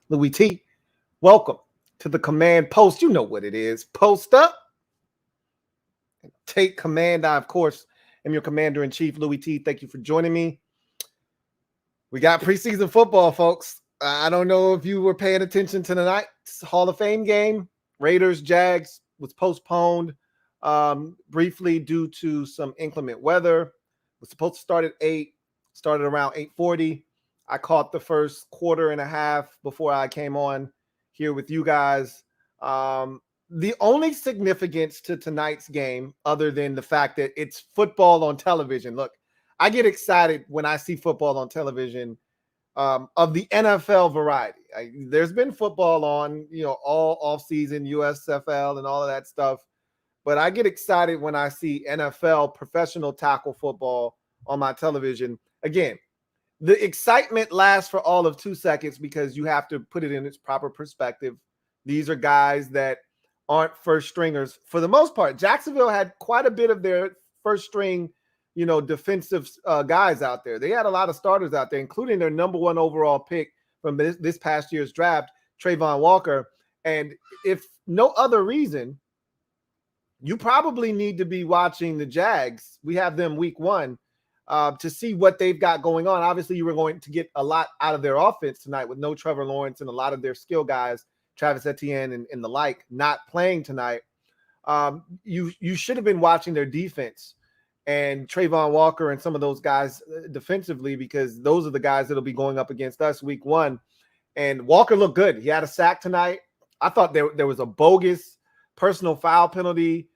Louie T. Welcome to the command post. You know what it is. Post up. Take command. I, of course, am your commander-in-chief, Louie T. Thank you for joining me. We got preseason football, folks. I don't know if you were paying attention to tonight's Hall of Fame game. Raiders, Jags was postponed briefly due to some inclement weather. It was supposed to start at 8, started around 8:40. I caught the first quarter and a half before I came on here with you guys. The only significance to tonight's game, other than the fact that it's football on television. Look, I get excited when I see football on television of the NFL variety. There's been football on, all off-season, USFL and all of that stuff. But I get excited when I see NFL professional tackle football on my television. Again, the excitement lasts for all of 2 seconds because you have to put it in its proper perspective. These are guys that aren't first stringers for the most part. Jacksonville had quite a bit of their first string, defensive guys out there. They had a lot of starters out there, including their number 1 overall pick from this past year's draft, Trayvon Walker. And if no other reason, you probably need to be watching the Jags. We have them week 1 to see what they've got going on. Obviously, you were going to get a lot out of their offense tonight with no Trevor Lawrence and a lot of their skill guys, Travis Etienne and the like, not playing tonight. You should have been watching their defense and Trayvon Walker and some of those guys defensively, because those are the guys that'll be going up against us week 1. And Walker looked good. He had a sack tonight. I thought there was a bogus personal foul penalty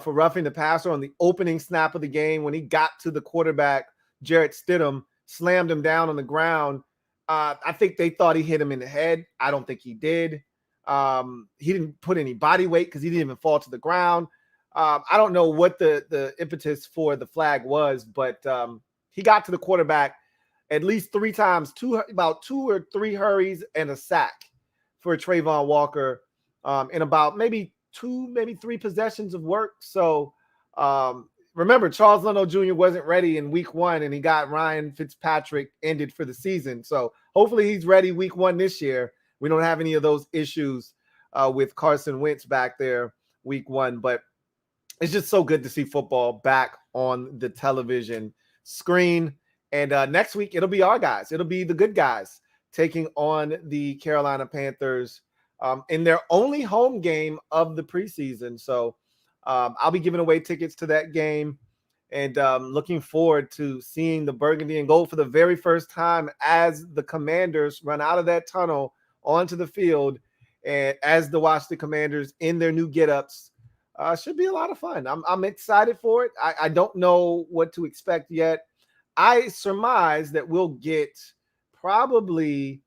for roughing the passer on the opening snap of the game when he got to the quarterback, Jarrett Stidham, slammed him down on the ground. I think they thought he hit him in the head. I don't think he did. He didn't put any body weight because he didn't even fall to the ground. I don't know what the impetus for the flag was, but he got to the quarterback at least 3 times, about 2 or 3 hurries and a sack for Trayvon Walker in about maybe 3 possessions of work. So remember, Charles Leno Jr. wasn't ready in week 1, and he got Ryan Fitzpatrick ended for the season. So hopefully he's ready week 1 this year. We don't have any of those issues with Carson Wentz back there week 1, but it's just so good to see football back on the television screen. And next week, it'll be our guys. It'll be the good guys taking on the Carolina Panthers in their only home game of the preseason. So I'll be giving away tickets to that game and looking forward to seeing the burgundy and gold for the very first time as the Commanders run out of that tunnel onto the field, and as the Washington Commanders in their new get-ups. Should be a lot of fun. I'm excited for it. I don't know what to expect yet. I surmise that we'll get probably,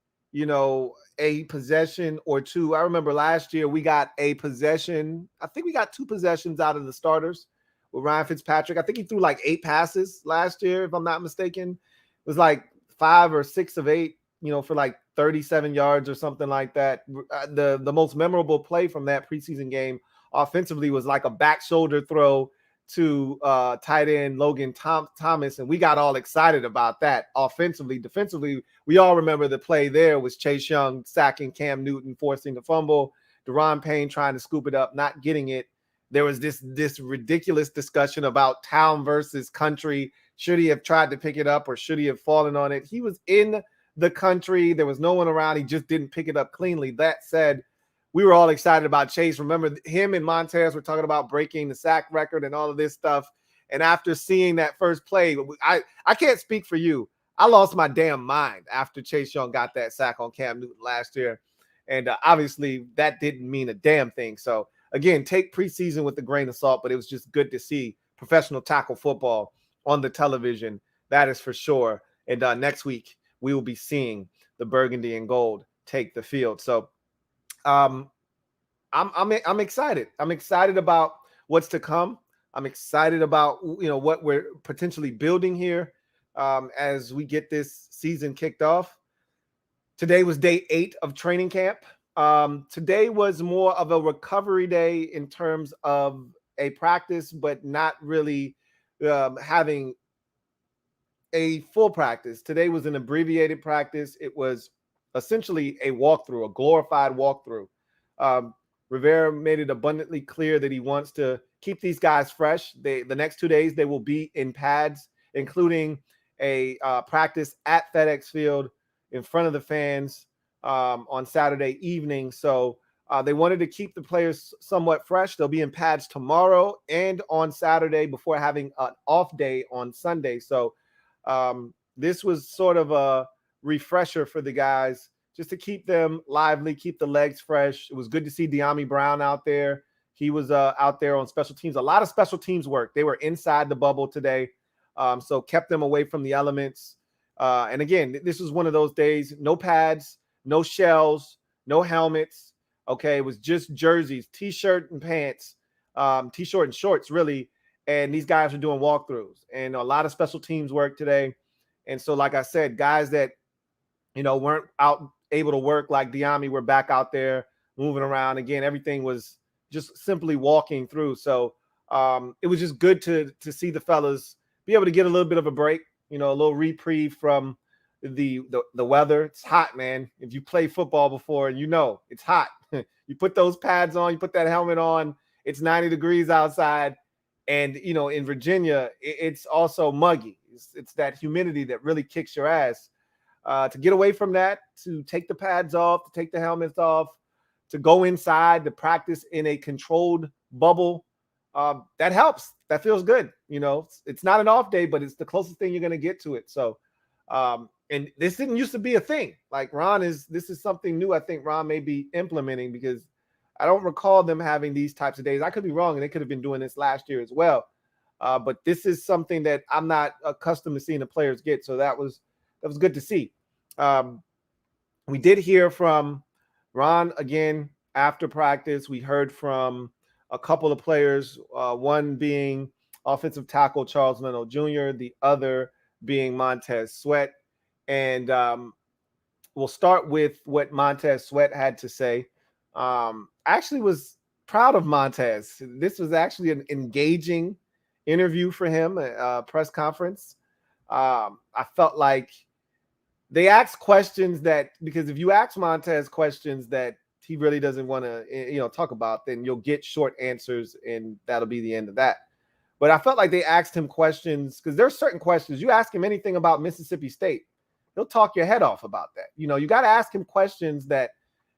a possession or 2. I remember last year we got a possession. I think we got 2 possessions out of the starters with Ryan Fitzpatrick. I think he threw like 8 passes last year, if I'm not mistaken. It was like 5 or 6 of 8, for like 37 yards or something like that. The most memorable play from that preseason game offensively was like a back shoulder throw to tight end Logan Thomas, and we got all excited about that offensively. Defensively, we all remember the play there was Chase Young sacking Cam Newton, forcing the fumble, Deron Payne trying to scoop it up, not getting it. There was this ridiculous discussion about town versus country. Should he have tried to pick it up or should he have fallen on it? He was in the country. There was no one around. He just didn't pick it up cleanly. That said, we were all excited about Chase. Remember, him and Montez were talking about breaking the sack record and all of this stuff. And after seeing that first play, I can't speak for you. I lost my damn mind after Chase Young got that sack on Cam Newton last year. And obviously, that didn't mean a damn thing. So, again, take preseason with a grain of salt, but it was just good to see professional tackle football on the television. That is for sure. And next week, we will be seeing the burgundy and gold take the field. So, I'm excited. I'm excited about what's to come. I'm excited about what we're potentially building here as we get this season kicked off. Today was day 8 of training camp. Today was more of a recovery day in terms of a practice, but not really having a full practice. Today was an abbreviated practice. It was essentially a walkthrough, a glorified walkthrough. Um, Rivera made it abundantly clear that he wants to keep these guys fresh. The next 2 days, they will be in pads, including a practice at FedEx Field in front of the fans on Saturday evening. So they wanted to keep the players somewhat fresh. They'll be in pads tomorrow and on Saturday before having an off day on Sunday. So this was sort of a refresher for the guys just to keep them lively, keep the legs fresh. It was good to see De'Ami Brown out there. He was out there on special teams. A lot of special teams work. They were inside the bubble today, so kept them away from the elements. And again, this was one of those days, no pads, no shells, no helmets. Okay, it was just jerseys, T-shirt and pants, T-shirt and shorts, really. And these guys were doing walkthroughs. And a lot of special teams work today. And so, like I said, guys that, weren't out able to work like De'Ami were back out there moving around. Again, everything was just simply walking through. So it was just good to see the fellas be able to get a little bit of a break, a little reprieve from the weather. It's hot, man. If you play football before, it's hot. You put those pads on, you put that helmet on, it's 90 degrees outside. And, in Virginia, it's also muggy. It's that humidity that really kicks your ass. To get away from that, to take the pads off, to take the helmets off, to go inside, to practice in a controlled bubble, that helps. That feels good. It's not an off day, but it's the closest thing you're going to get to it. So, and this didn't used to be a thing. Like this is something new I think Ron may be implementing, because I don't recall them having these types of days. I could be wrong, and they could have been doing this last year as well. But this is something that I'm not accustomed to seeing the players get. So that was good to see. We did hear from Ron again after practice. We heard from a couple of players, one being offensive tackle Charles Leno Jr., the other being Montez Sweat. And we'll start with what Montez Sweat had to say. I actually was proud of Montez. This was actually an engaging interview for him, a press conference. I felt like they asked questions because if you ask Montez questions that he really doesn't want to, talk about, then you'll get short answers, and that'll be the end of that. But I felt like they asked him questions, because there's certain questions. You ask him anything about Mississippi State, he'll talk your head off about that. You got to ask him questions that,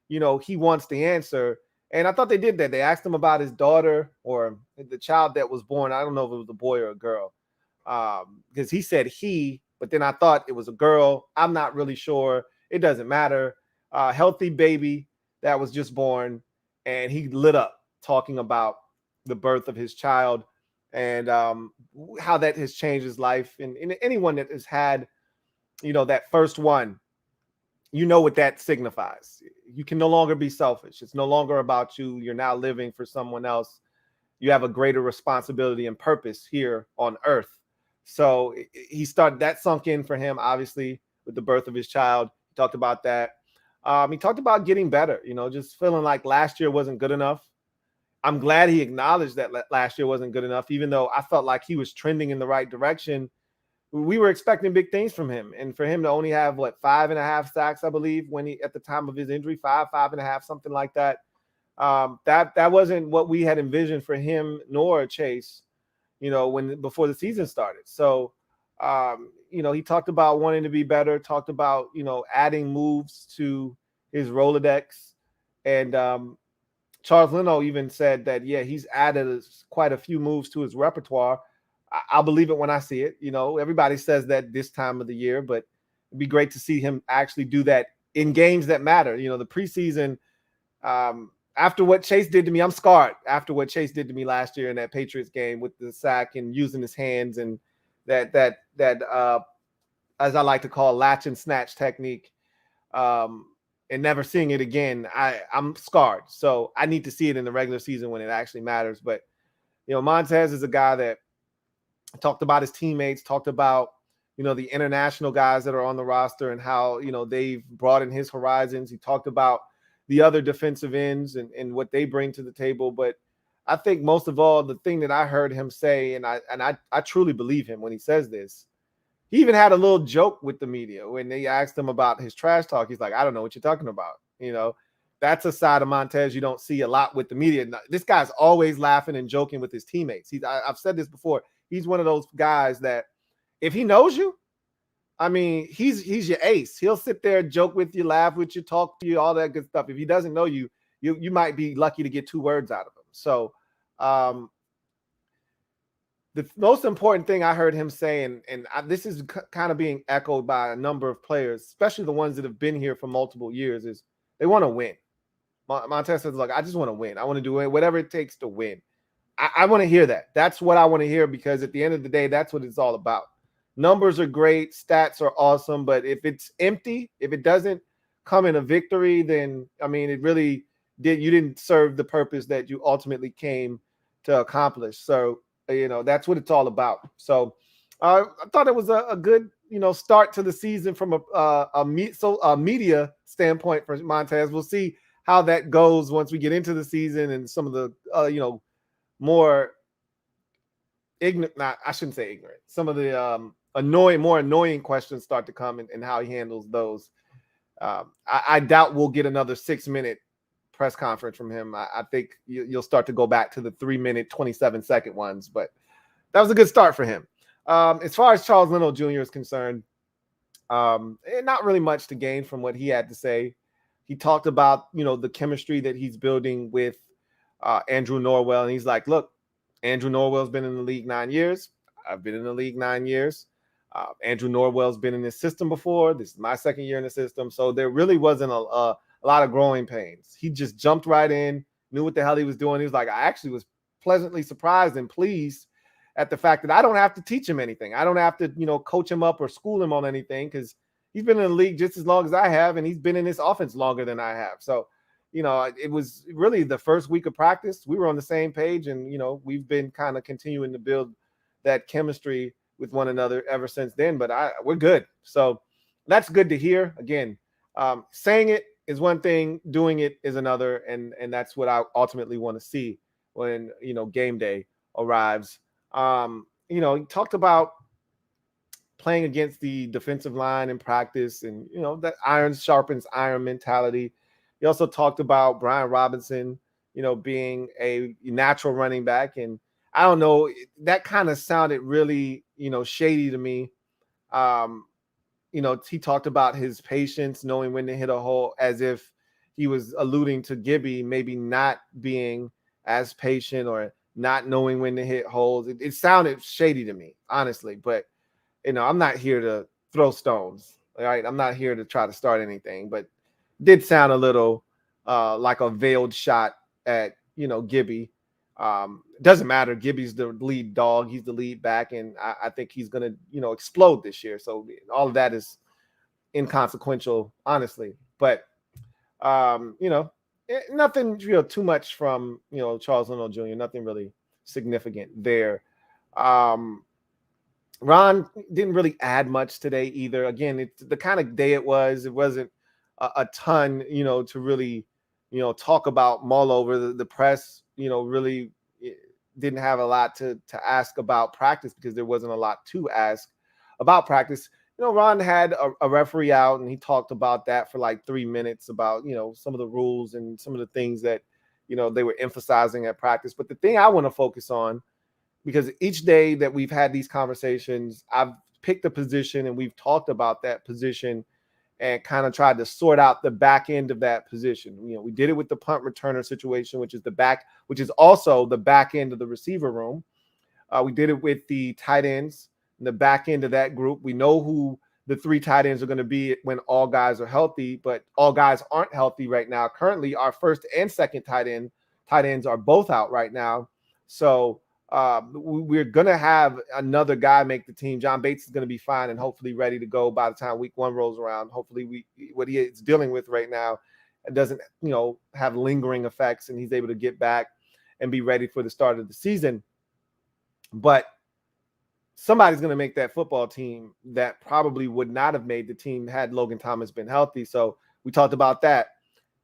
he wants to answer. And I thought they did that. They asked him about his daughter, or the child that was born. I don't know if it was a boy or a girl, because he said he, but then I thought it was a girl. I'm not really sure. It doesn't matter. Healthy baby that was just born, and he lit up talking about the birth of his child and how that has changed his life. And anyone that has had, that first one, what that signifies. You can no longer be selfish. It's no longer about you. You're now living for someone else. You have a greater responsibility and purpose here on earth. So that sunk in for him, obviously, with the birth of his child. He talked about that. He talked about getting better, just feeling like last year wasn't good enough. I'm glad he acknowledged that last year wasn't good enough, even though I felt like he was trending in the right direction. We were expecting big things from him, and for him to only have 5.5 sacks, I believe, at the time of his injury, 5.5, something like that. That wasn't what we had envisioned for him nor Chase, before the season started. So, he talked about wanting to be better, talked about, adding moves to his Rolodex. And Charles Leno even said that, he's added quite a few moves to his repertoire. I'll believe it when I see it. Everybody says that this time of the year, but it'd be great to see him actually do that in games that matter. The preseason, after what Chase did to me, I'm scarred after what Chase did to me last year in that Patriots game with the sack and using his hands and that as I like to call, latch and snatch technique, and never seeing it again. I'm scarred. So I need to see it in the regular season when it actually matters. But, Montez is a guy that talked about his teammates, talked about, the international guys that are on the roster and how, they've broadened his horizons. He talked about the other defensive ends and what they bring to the table. But I think most of all, the thing that I heard him say, and I truly believe him when he says this, He even had a little joke with the media when they asked him about his trash talk. He's like, I don't know what you're talking about. That's a side of Montez you don't see a lot with the media. This guy's always laughing and joking with his teammates. I've said this before. He's one of those guys that if he knows you, I mean, he's your ace. He'll sit there, joke with you, laugh with you, talk to you, all that good stuff. If he doesn't know you, you might be lucky to get 2 words out of him. So the most important thing I heard him saying, and this is kind of being echoed by a number of players, especially the ones that have been here for multiple years, is they want to win. Montez says, look, I just want to win. I want to do whatever it takes to win. I want to hear that. That's what I want to hear, because at the end of the day, that's what it's all about. Numbers are great. Stats are awesome. But if it's empty, if it doesn't come in a victory, then, I mean, you didn't serve the purpose that you ultimately came to accomplish. So, that's what it's all about. So I thought it was a good, start to the season from a media standpoint for Montez. We'll see how that goes once we get into the season and some of the, more ignorant, I shouldn't say ignorant, some of the more annoying questions start to come and how he handles those. I doubt we'll get another 6-minute press conference from him. I think you'll start to go back to the 3-minute, 27-second ones, but that was a good start for him. As far as Charles Leno Jr. is concerned, not really much to gain from what he had to say. He talked about, the chemistry that he's building with Andrew Norwell, and he's like, look, Andrew Norwell's been in the league 9 years. I've been in the league 9 years. Andrew Norwell's been in this system before. This is my second year in the system. So there really wasn't a lot of growing pains. He just jumped right in, knew what the hell he was doing. He was like, I actually was pleasantly surprised and pleased at the fact that I don't have to teach him anything. I don't have to, coach him up or school him on anything, because he's been in the league just as long as I have, and he's been in this offense longer than I have. So, it was really the first week of practice. We were on the same page, and, we've been kind of continuing to build that chemistry with one another ever since then. But we're good. So that's good to hear. Again, saying it is one thing, doing it is another, and that's what I ultimately want to see when game day arrives. He talked about playing against the defensive line in practice, and that iron sharpens iron mentality. He also talked about Brian Robinson, being a natural running back, and I don't know, that kind of sounded really shady to me. He talked about his patience, knowing when to hit a hole, as if he was alluding to Gibby maybe not being as patient or not knowing when to hit holes. It sounded shady to me, honestly. But, I'm not here to throw stones, all right? I'm not here to try to start anything. But it did sound a little like a veiled shot at, Gibby. Doesn't matter. Gibby's the lead dog. He's the lead back, and I think he's going to, explode this year. So all of that is inconsequential, honestly. But, nothing too much from, Charles Leno Jr., nothing really significant there. Ron didn't really add much today either. Again, it's the kind of day it wasn't a ton, to really, talk about, mull over. The press, really didn't have a lot to ask about practice, because there wasn't a lot to ask about practice. Ron had a referee out, and he talked about that for like 3 minutes about, some of the rules and some of the things that, they were emphasizing at practice. But the thing I want to focus on, because each day that we've had these conversations, I've picked a position and we've talked about that position and kind of tried to sort out the back end of that position. We did it with the punt returner situation, which is also the back end of the receiver room. We did it with the tight ends in the back end of that group. We know who the 3 tight ends are going to be when all guys are healthy, but all guys aren't healthy right now. Currently, our first and second tight ends are both out right now. So we're going to have another guy make the team. John Bates is going to be fine and hopefully ready to go by the time week 1 rolls around. Hopefully what he is dealing with right now doesn't, have lingering effects, and he's able to get back and be ready for the start of the season. But somebody's going to make that football team that probably would not have made the team had Logan Thomas been healthy. So we talked about that.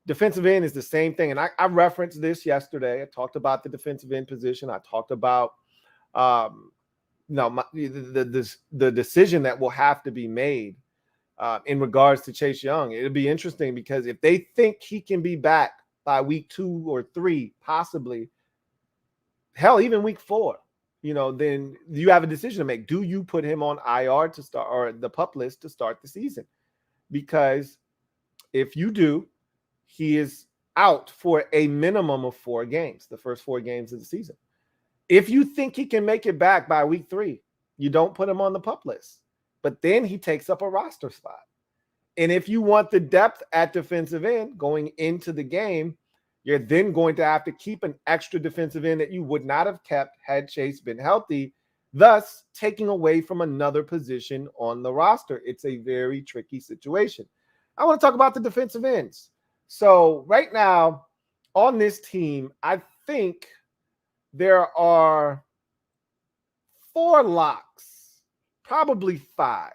Defensive end is the same thing. And I referenced this yesterday. I talked about the defensive end position. I talked about, no, the decision that will have to be made in regards to Chase Young, it'll be interesting because if they think he can be back by week 2 or 3, possibly, hell, even week 4, then you have a decision to make. Do you put him on IR to start or the PUP list to start the season? Because if you do, he is out for a minimum of 4 games, the first 4 games of the season. If you think he can make it back by week 3, you don't put him on the PUP list. But then he takes up a roster spot. And if you want the depth at defensive end going into the game, you're then going to have to keep an extra defensive end that you would not have kept had Chase been healthy, thus taking away from another position on the roster. It's a very tricky situation. I want to talk about the defensive ends. So right now on this team, I think there are 4 locks, probably 5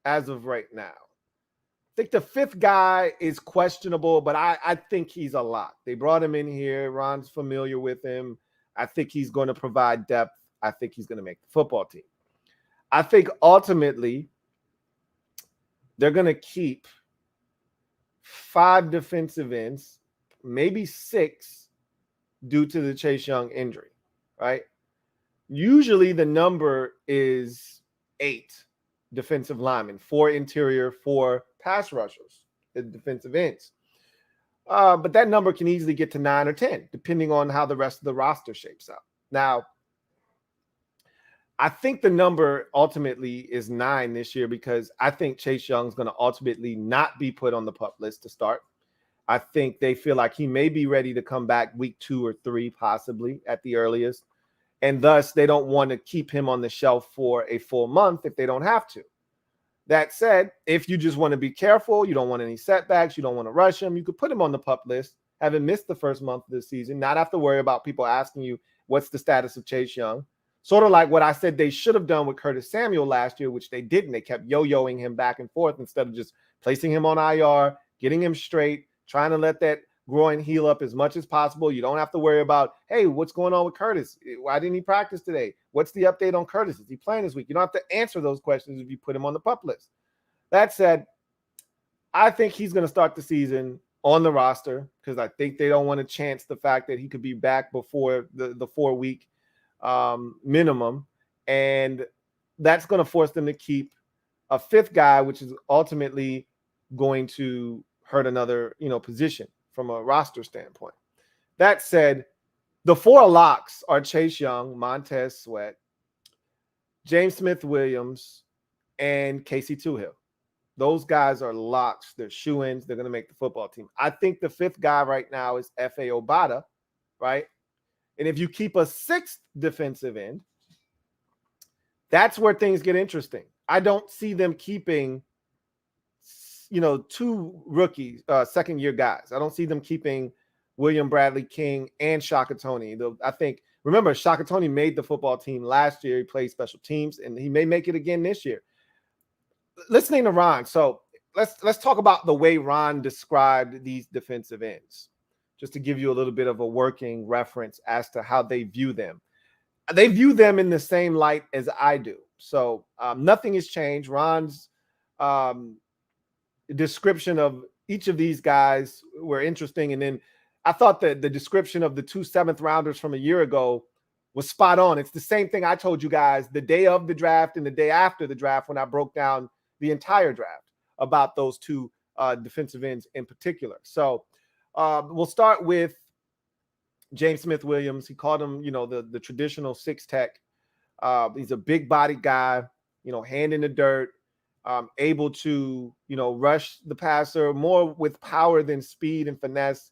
as of right now. I think the 5th guy is questionable, but I think he's a lock. They brought him in here. Ron's familiar with him. I think he's going to provide depth. I think he's going to make the football team. I think ultimately they're going to keep 5 defensive ends, maybe 6 due to the Chase Young injury, right? Usually the number is 8 defensive linemen, 4 interior, 4 pass rushers, the defensive ends. But that number can easily get to 9 or 10, depending on how the rest of the roster shapes out. Now, I think the number ultimately is 9 this year because I think Chase Young's going to ultimately not be put on the PUP list to start. I think they feel like he may be ready to come back week 2 or 3, possibly at the earliest. And thus, they don't want to keep him on the shelf for a full month if they don't have to. That said, if you just want to be careful, you don't want any setbacks, you don't want to rush him, you could put him on the PUP list, having missed the first month of the season, not have to worry about people asking you, what's the status of Chase Young? Sort of like what I said they should have done with Curtis Samuel last year, which they didn't. They kept yo-yoing him back and forth instead of just placing him on IR, getting him straight, trying to let that groin heal up as much as possible. You don't have to worry about, hey, what's going on with Curtis? Why didn't he practice today? What's the update on Curtis? Is he playing this week? You don't have to answer those questions if you put him on the PUP list. That said, I think he's going to start the season on the roster because I think they don't want to chance the fact that he could be back before the 4-week minimum. And that's going to force them to keep a 5th guy, which is ultimately going to hurt another, position from a roster standpoint. That said, the 4 locks are Chase Young, Montez Sweat, James Smith-Williams, and Casey Toohill. Those guys are locks. They're shoo-ins. They're going to make the football team. I think the 5th guy right now is F.A. Obata, right? And if you keep a 6th defensive end, that's where things get interesting. I don't see them keeping, 2 rookies, second-year guys. I don't see them keeping William Bradley King and Shaka Toney. I think, remember, Shaka Toney made the football team last year. He played special teams, and he may make it again this year. Listening to Ron, so let's talk about the way Ron described these defensive ends, just to give you a little bit of a working reference as to how they view them. They view them in the same light as I do. So nothing has changed. Ron's description of each of these guys were interesting. And then I thought that the description of the 2 7th-rounders from a year ago was spot on. It's the same thing I told you guys the day of the draft and the day after the draft when I broke down the entire draft about those 2 defensive ends in particular. So we'll start with James Smith-Williams. He called him, the traditional 6 tech. He's a big body guy, hand in the dirt, able to, rush the passer more with power than speed and finesse.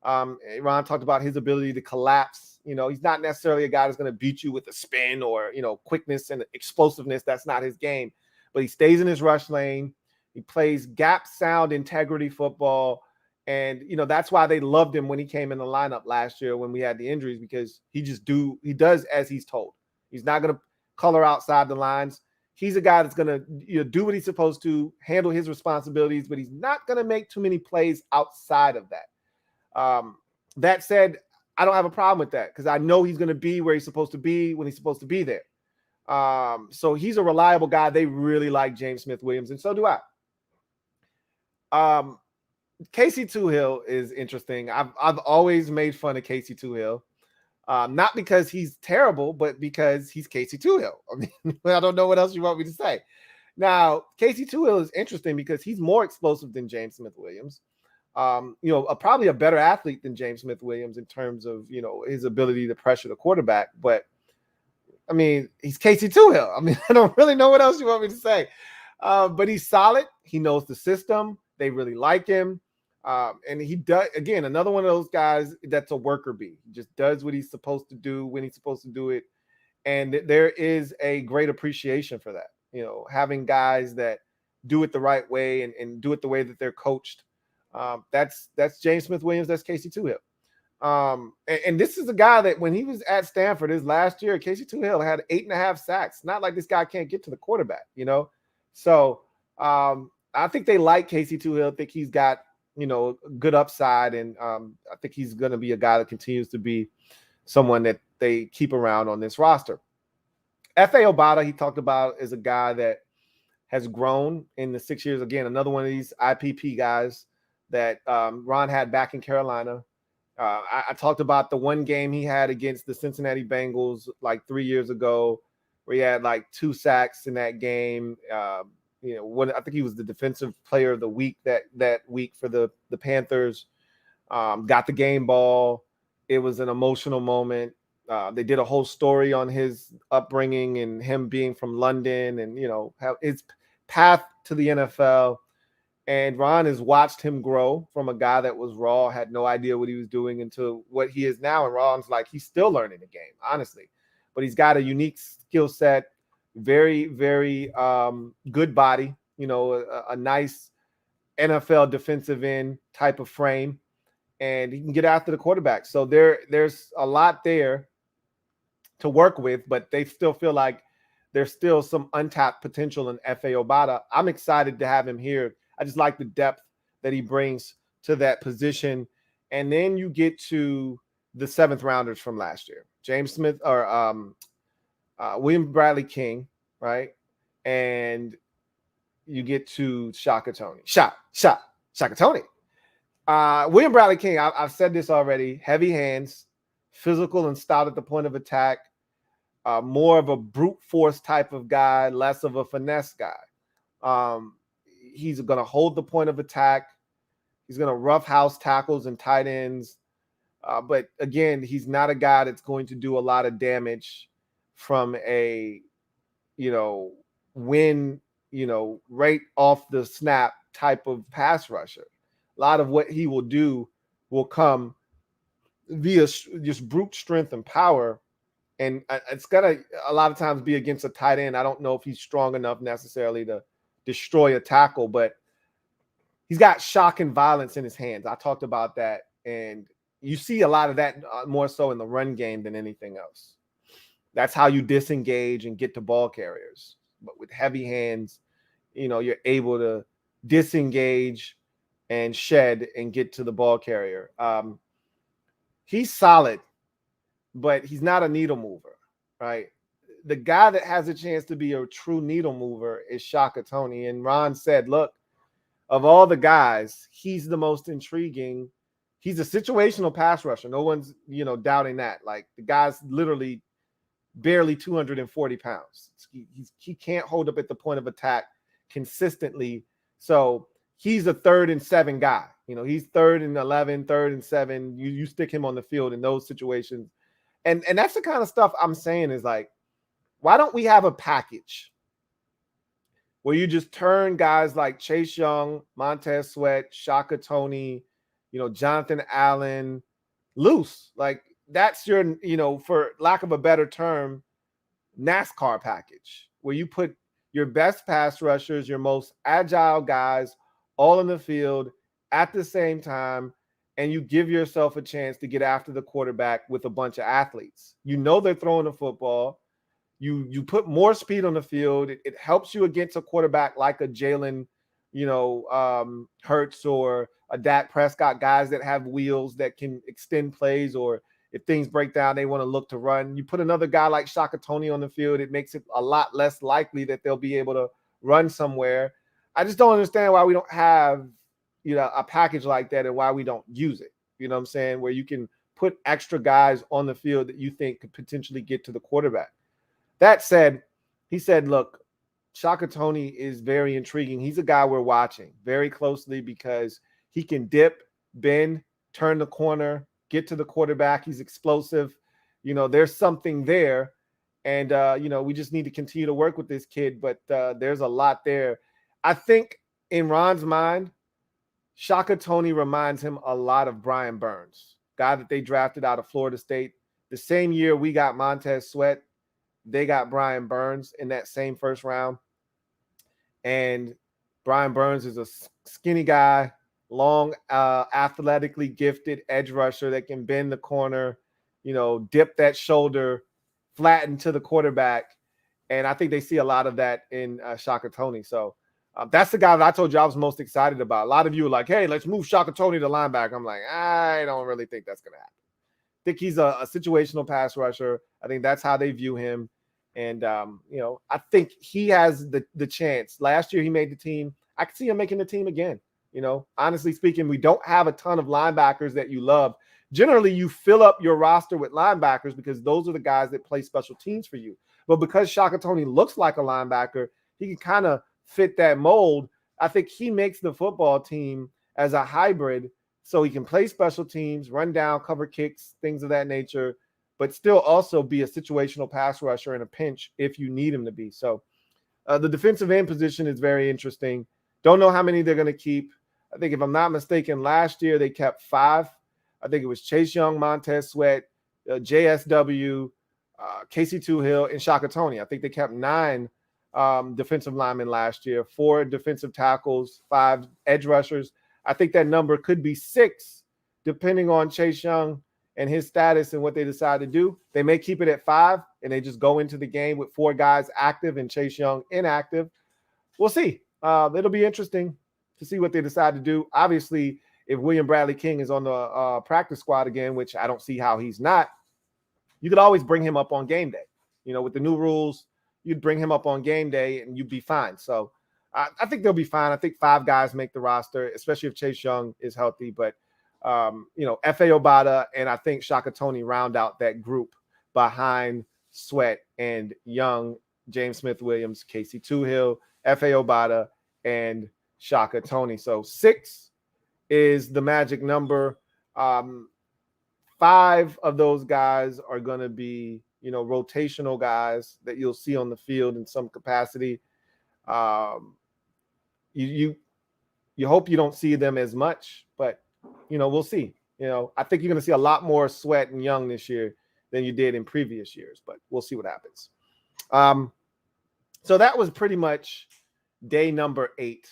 Ron talked about his ability to collapse. He's not necessarily a guy that's going to beat you with a spin or, quickness and explosiveness. That's not his game. But he stays in his rush lane. He plays gap sound integrity football. And, that's why they loved him when he came in the lineup last year when we had the injuries, because he does as he's told. He's not going to color outside the lines. He's a guy that's going to do what he's supposed to, handle his responsibilities, but he's not going to make too many plays outside of that. That said, I don't have a problem with that because I know he's going to be where he's supposed to be when he's supposed to be there. So he's a reliable guy. They really like James Smith-Williams, and so do I. Casey Toohill is interesting. I've always made fun of Casey Toohill. Not because he's terrible, but because he's Casey Toohill. I mean, I don't know what else you want me to say. Now, Casey Toohill is interesting because he's more explosive than James Smith-Williams. Probably a better athlete than James Smith-Williams in terms of, his ability to pressure the quarterback. But, I mean, he's Casey Toohill. I mean, I don't really know what else you want me to say. But he's solid. He knows the system. They really like him. And he does, again, another one of those guys that's a worker bee. He just does what he's supposed to do when he's supposed to do it. And there is a great appreciation for that. Having guys that do it the right way and do it the way that they're coached. That's James Smith-Williams. That's Casey Toohill. And this is a guy that when he was at Stanford his last year, Casey Toohill had 8.5 sacks. Not like this guy can't get to the quarterback, So I think they like Casey Toohill. I think he's got, good upside. And I think he's going to be a guy that continues to be someone that they keep around on this roster. F.A. Obata, he talked about, is a guy that has grown in the 6 years. Again, another one of these IPP guys that Ron had back in Carolina. I talked about the one game he had against the Cincinnati Bengals like 3 years ago, where he had like 2 sacks in that game. I think he was the defensive player of the week that week for the Panthers. Got the game ball. It was an emotional moment. They did a whole story on his upbringing and him being from London and, how his path to the NFL. And Ron has watched him grow from a guy that was raw, had no idea what he was doing, into what he is now. And Ron's like, he's still learning the game, honestly. But he's got a unique skill set, very, very good body, a nice NFL defensive end type of frame. And he can get after the quarterback. So there's a lot there to work with, but they still feel like there's still some untapped potential in F.A. Obata. I'm excited to have him here. I just like the depth that he brings to that position. And then you get to the 7th rounders from last year, James Smith or William Bradley King, right? And you get to Shaka Toney. Shaka Toney. William Bradley King, I've said this already, heavy hands, physical and stout at the point of attack, more of a brute force type of guy, less of a finesse guy. He's going to hold the point of attack. He's going to roughhouse tackles and tight ends. But again, he's not a guy that's going to do a lot of damage from a, win, right off the snap type of pass rusher. A lot of what he will do will come via just brute strength and power. And it's got to a lot of times be against a tight end. I don't know if he's strong enough necessarily to destroy a tackle, but he's got shock and violence in his hands. I talked about that. And you see a lot of that more so in the run game than anything else. That's how you disengage and get to ball carriers. But with heavy hands, you're able to disengage and shed and get to the ball carrier. He's solid, but he's not a needle mover, right? The guy that has a chance to be a true needle mover is Shaka Toney. And Ron said, look, of all the guys, he's the most intriguing. He's a situational pass rusher. No one's, doubting that. Like, the guy's literally barely 240 pounds. He can't hold up at the point of attack consistently. So he's a 3rd and 7 guy. He's 3rd and 11, 3rd and 7. You stick him on the field in those situations. And that's the kind of stuff I'm saying is like, why don't we have a package where you just turn guys like Chase Young, Montez Sweat, Shaka Toney, Jonathan Allen loose? Like, that's your, for lack of a better term, NASCAR package, where you put your best pass rushers, your most agile guys all in the field at the same time, and you give yourself a chance to get after the quarterback with a bunch of athletes. They're throwing the football. You put more speed on the field. It helps you against a quarterback like a Jalen, Hurts or a Dak Prescott, guys that have wheels that can extend plays, or if things break down, they want to look to run. You put another guy like Shaka Toney on the field, it makes it a lot less likely that they'll be able to run somewhere. I just don't understand why we don't have, a package like that and why we don't use it. You know what I'm saying? Where you can put extra guys on the field that you think could potentially get to the quarterback. That said, he said, look, Shaka Toney is very intriguing. He's a guy we're watching very closely because he can dip, bend, turn the corner, get to the quarterback. He's explosive. There's something there. And, we just need to continue to work with this kid. But there's a lot there. I think in Ron's mind, Shaka Toney reminds him a lot of Brian Burns, guy that they drafted out of Florida State. The same year we got Montez Sweat, they got Brian Burns in that same first round. And Brian Burns is a skinny guy, long, athletically gifted edge rusher that can bend the corner, dip that shoulder, flatten to the quarterback. And I think they see a lot of that in Shaka Toney. So that's the guy that I told you I was most excited about. A lot of you were like, hey, let's move Shaka Toney to linebacker. I'm like, I don't really think that's going to happen. I think he's a situational pass rusher. I think that's how they view him. And, I think he has the chance. Last year he made the team. I could see him making the team again. Honestly speaking, we don't have a ton of linebackers that you love. Generally, you fill up your roster with linebackers because those are the guys that play special teams for you. But because Shaka Toney looks like a linebacker, he can kind of fit that mold. I think he makes the football team as a hybrid so he can play special teams, run down, cover kicks, things of that nature, but still also be a situational pass rusher in a pinch if you need him to be. So the defensive end position is very interesting. Don't know how many they're going to keep. I think if I'm not mistaken, last year they kept 5. I think it was Chase Young, Montez Sweat, JSW, Casey Toohill, and Shaka Toney. I think they kept 9 defensive linemen last year, 4 defensive tackles, 5 edge rushers. I think that number could be 6, depending on Chase Young and his status and what they decide to do. They may keep it at 5, and they just go into the game with 4 guys active and Chase Young inactive. We'll see. It'll be interesting to see what they decide to do. Obviously, if William Bradley King is on the practice squad again, which I don't see how he's not, you could always bring him up on game day. With the new rules, you'd bring him up on game day and you'd be fine. So I think they'll be fine. I think 5 guys make the roster, especially if Chase Young is healthy. But, F.A. Obata and I think Shaka Toney round out that group behind Sweat and Young, James Smith-Williams, Casey Toohill, F.A. Obata, and Shaka Toney. So 6 is the magic number. 5 of those guys are going to be, rotational guys that you'll see on the field in some capacity. You hope you don't see them as much, but, we'll see. I think you're going to see a lot more Sweat and Young this year than you did in previous years, but we'll see what happens. So that was pretty much day number 8.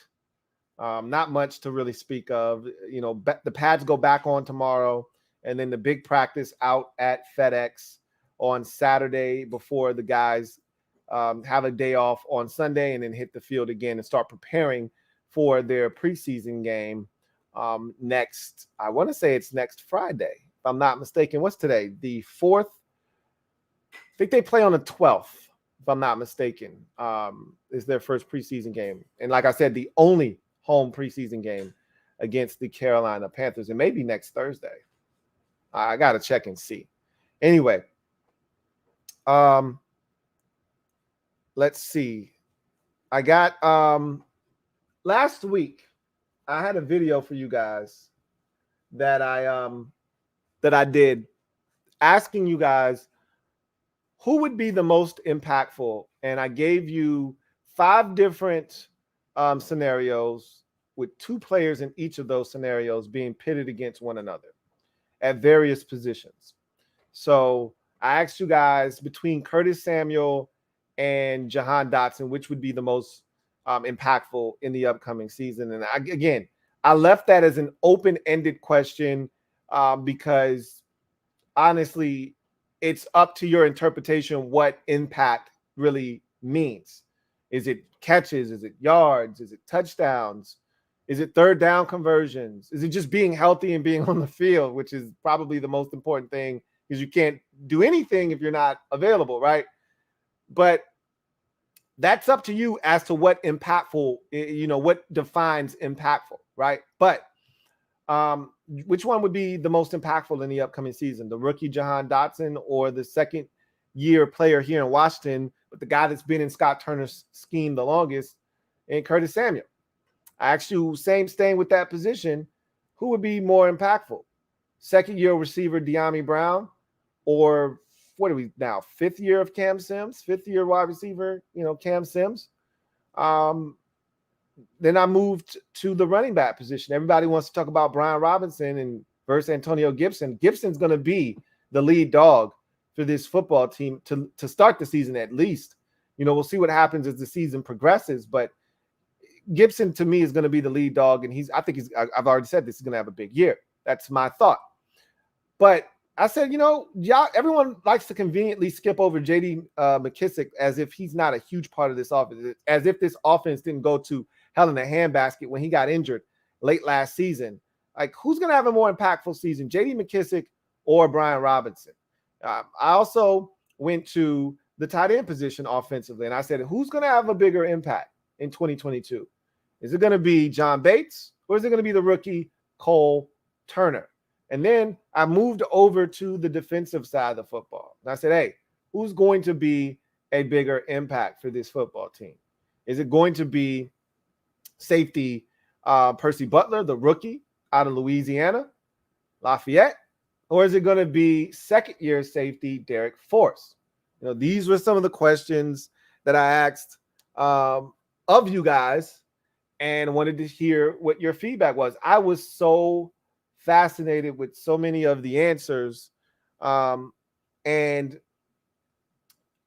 Not much to really speak of. The pads go back on tomorrow, and then the big practice out at FedEx on Saturday before the guys have a day off on Sunday and then hit the field again and start preparing for their preseason game next. I want to say it's next Friday, if I'm not mistaken. What's today? The 4th? I think they play on the 12th, if I'm not mistaken, is their first preseason game. And like I said, the only home preseason game against the Carolina Panthers. It may be next Thursday. I got to check and see. Anyway, let's see. I got last week I had a video for you guys that I did asking you guys who would be the most impactful, and I gave you 5 different scenarios with 2 players in each of those scenarios being pitted against one another at various positions. So I asked you guys between Curtis Samuel and Jahan Dotson, which would be the most impactful in the upcoming season. And I left that as an open-ended question because honestly, it's up to your interpretation what impact really means. Is it catches? Is it yards? Is it touchdowns? Is it third down conversions? Is it just being healthy and being on the field, which is probably the most important thing because you can't do anything if you're not available, right? But that's up to you as to what impactful, what defines impactful, right? But which one would be the most impactful in the upcoming season? The rookie Jahan Dotson or the second-year player here in Washington, but the guy that's been in Scott Turner's scheme the longest, and Curtis Samuel? I asked you, staying with that position, who would be more impactful? Second-year receiver De'Ami Brown, or what are we now? Fifth year of Cam Sims, fifth-year wide receiver, Cam Sims. Then I moved to the running back position. Everybody wants to talk about Brian Robinson and versus Antonio Gibson. Gibson's going to be the lead dog for this football team to start the season at least. We'll see what happens as the season progresses, but Gibson to me is going to be the lead dog, and I've already said this is going to have a big year. That's my thought. But I said, everyone likes to conveniently skip over J.D. McKissick as if he's not a huge part of this offense, as if this offense didn't go to hell in a handbasket when he got injured late last season. Like, who's going to have a more impactful season, J.D. McKissick or Brian Robinson? I also went to the tight end position offensively, and I said, who's going to have a bigger impact in 2022? Is it going to be John Bates, or is it going to be the rookie Cole Turner? And then I moved over to the defensive side of the football. And I said, hey, who's going to be a bigger impact for this football team? Is it going to be safety Percy Butler, the rookie out of Louisiana, Lafayette? Or is it going to be second-year safety Derek Force? These were some of the questions that I asked of you guys and wanted to hear what your feedback was. I was so fascinated with so many of the answers. And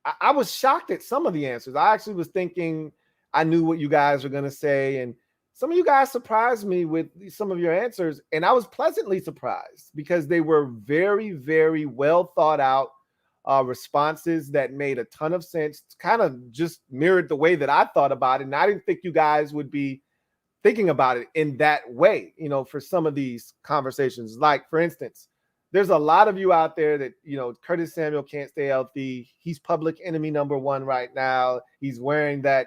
I was shocked at some of the answers. I actually was thinking I knew what you guys were going to say. And some of you guys surprised me with some of your answers. And I was pleasantly surprised because they were very, very well thought out responses that made a ton of sense, kind of just mirrored the way that I thought about it. And I didn't think you guys would be thinking about it in that way, for some of these conversations. Like, for instance, there's a lot of you out there that, Curtis Samuel can't stay healthy. He's public enemy number one right now. He's wearing that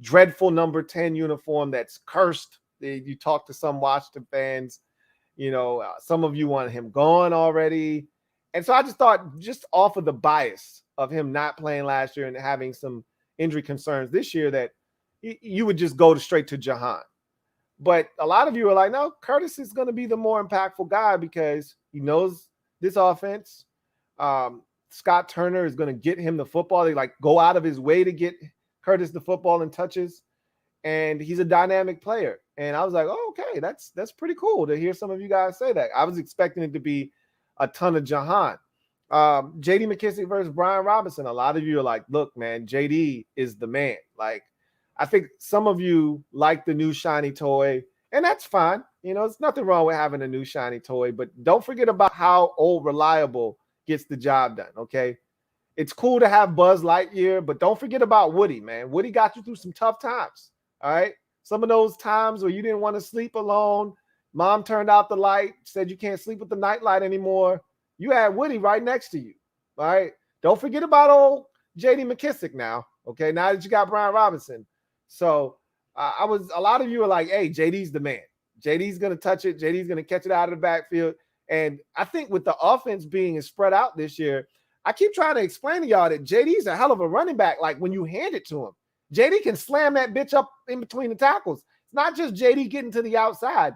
dreadful number 10 uniform that's cursed. You talk to some Washington fans, some of you want him gone already. And so I just thought, just off of the bias of him not playing last year and having some injury concerns this year, that you would just go straight to Jahan. But a lot of you are like, no, Curtis is going to be the more impactful guy because he knows this offense. Scott Turner is going to get him the football. They go out of his way to get Curtis the football and touches. And he's a dynamic player. And I was like, oh, okay, that's pretty cool to hear some of you guys say that. I was expecting it to be a ton of Jahan. J.D. McKissick versus Brian Robinson. A lot of you are like, look, man, J.D. is the man. I think some of you like the new shiny toy, and that's fine. There's nothing wrong with having a new shiny toy, but don't forget about how old reliable gets the job done, okay? It's cool to have Buzz Lightyear, but don't forget about Woody, man. Woody got you through some tough times, all right? Some of those times where you didn't want to sleep alone, mom turned out the light, said you can't sleep with the nightlight anymore. You had Woody right next to you, all right? Don't forget about old J.D. McKissick now, okay? Now that you got Brian Robinson. So a lot of you are like, hey, JD's the man. JD's going to touch it. JD's going to catch it out of the backfield. And I think with the offense being spread out this year, I keep trying to explain to y'all that JD's a hell of a running back. Like, when you hand it to him, JD can slam that bitch up in between the tackles. It's not just JD getting to the outside.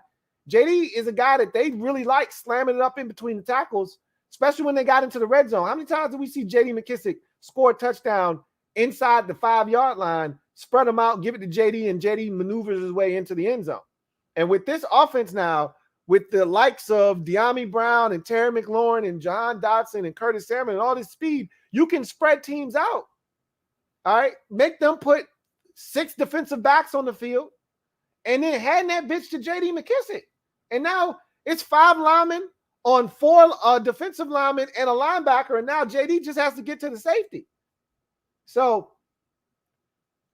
JD is a guy that they really like slamming it up in between the tackles, especially when they got into the red zone. How many times did we see JD McKissick score a touchdown inside the 5-yard line, spread them out, give it to JD, and JD maneuvers his way into the end zone? And with this offense now, with the likes of De'Ami Brown and Terry McLaurin and John Dotson and Curtis Samuel and all this speed, you can spread teams out. All right? Make them put 6 defensive backs on the field and then hand that bitch to J.D. McKissick. And now it's 5 linemen on 4 defensive linemen and a linebacker, and now J.D. just has to get to the safety. So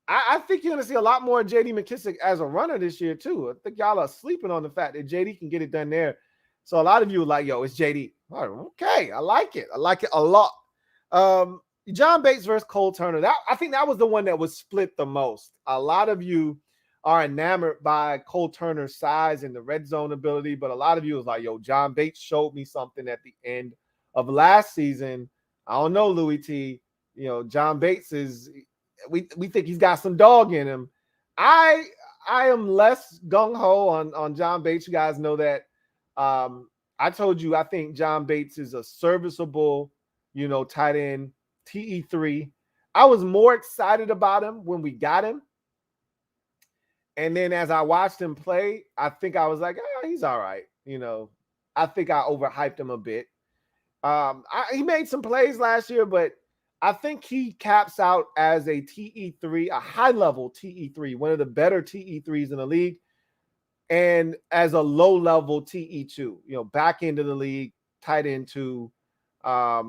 I think you're going to see a lot more J.D. McKissick as a runner this year too. I think y'all are sleeping on the fact that J.D. can get it done there. So a lot of you are like, yo, it's JD. Okay, I like it. I like it a lot. John Bates versus Cole Turner. I think that was the one that was split the most. A lot of you are enamored by Cole Turner's size and the red zone ability, but a lot of you was like, yo, John Bates showed me something at the end of last season. I don't know, Louis T. John Bates we think he's got some dog in him. I am less gung-ho on John Bates. You guys know that. I told you I think John Bates is a serviceable, tight end, TE3. I was more excited about him when we got him. And then as I watched him play, I think I was like, he's all right. I think I overhyped him a bit. He made some plays last year, but I think he caps out as a TE3, a high-level TE3, one of the better TE3s in the league, and as a low-level TE2, back into the league, tight end 2. I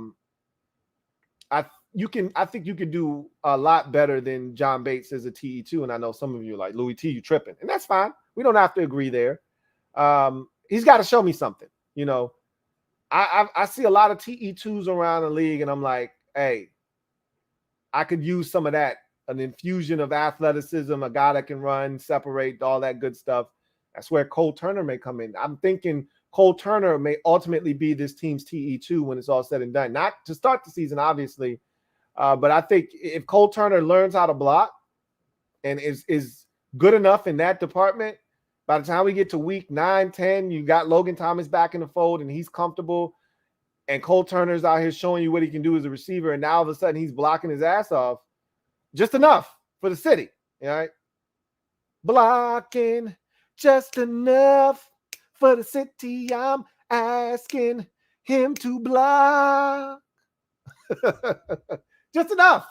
think you could do a lot better than John Bates as a TE2, and I know some of you are like, Louis T, you tripping, and that's fine. We don't have to agree there. He's got to show me something. I see a lot of TE2s around the league, and I'm like, hey, I could use some of that, an infusion of athleticism, a guy that can run, separate, all that good stuff. That's where Cole Turner may come in. I'm thinking Cole Turner may ultimately be this team's TE2 when it's all said and done. Not to start the season, obviously, but I think if Cole Turner learns how to block and is good enough in that department, by the time we get to week 9, 10, you got Logan Thomas back in the fold and he's comfortable, and Cole Turner's out here showing you what he can do as a receiver, and now all of a sudden he's blocking his ass off, just enough for the city, all right? Blocking just enough for the city. I'm asking him to block. Just enough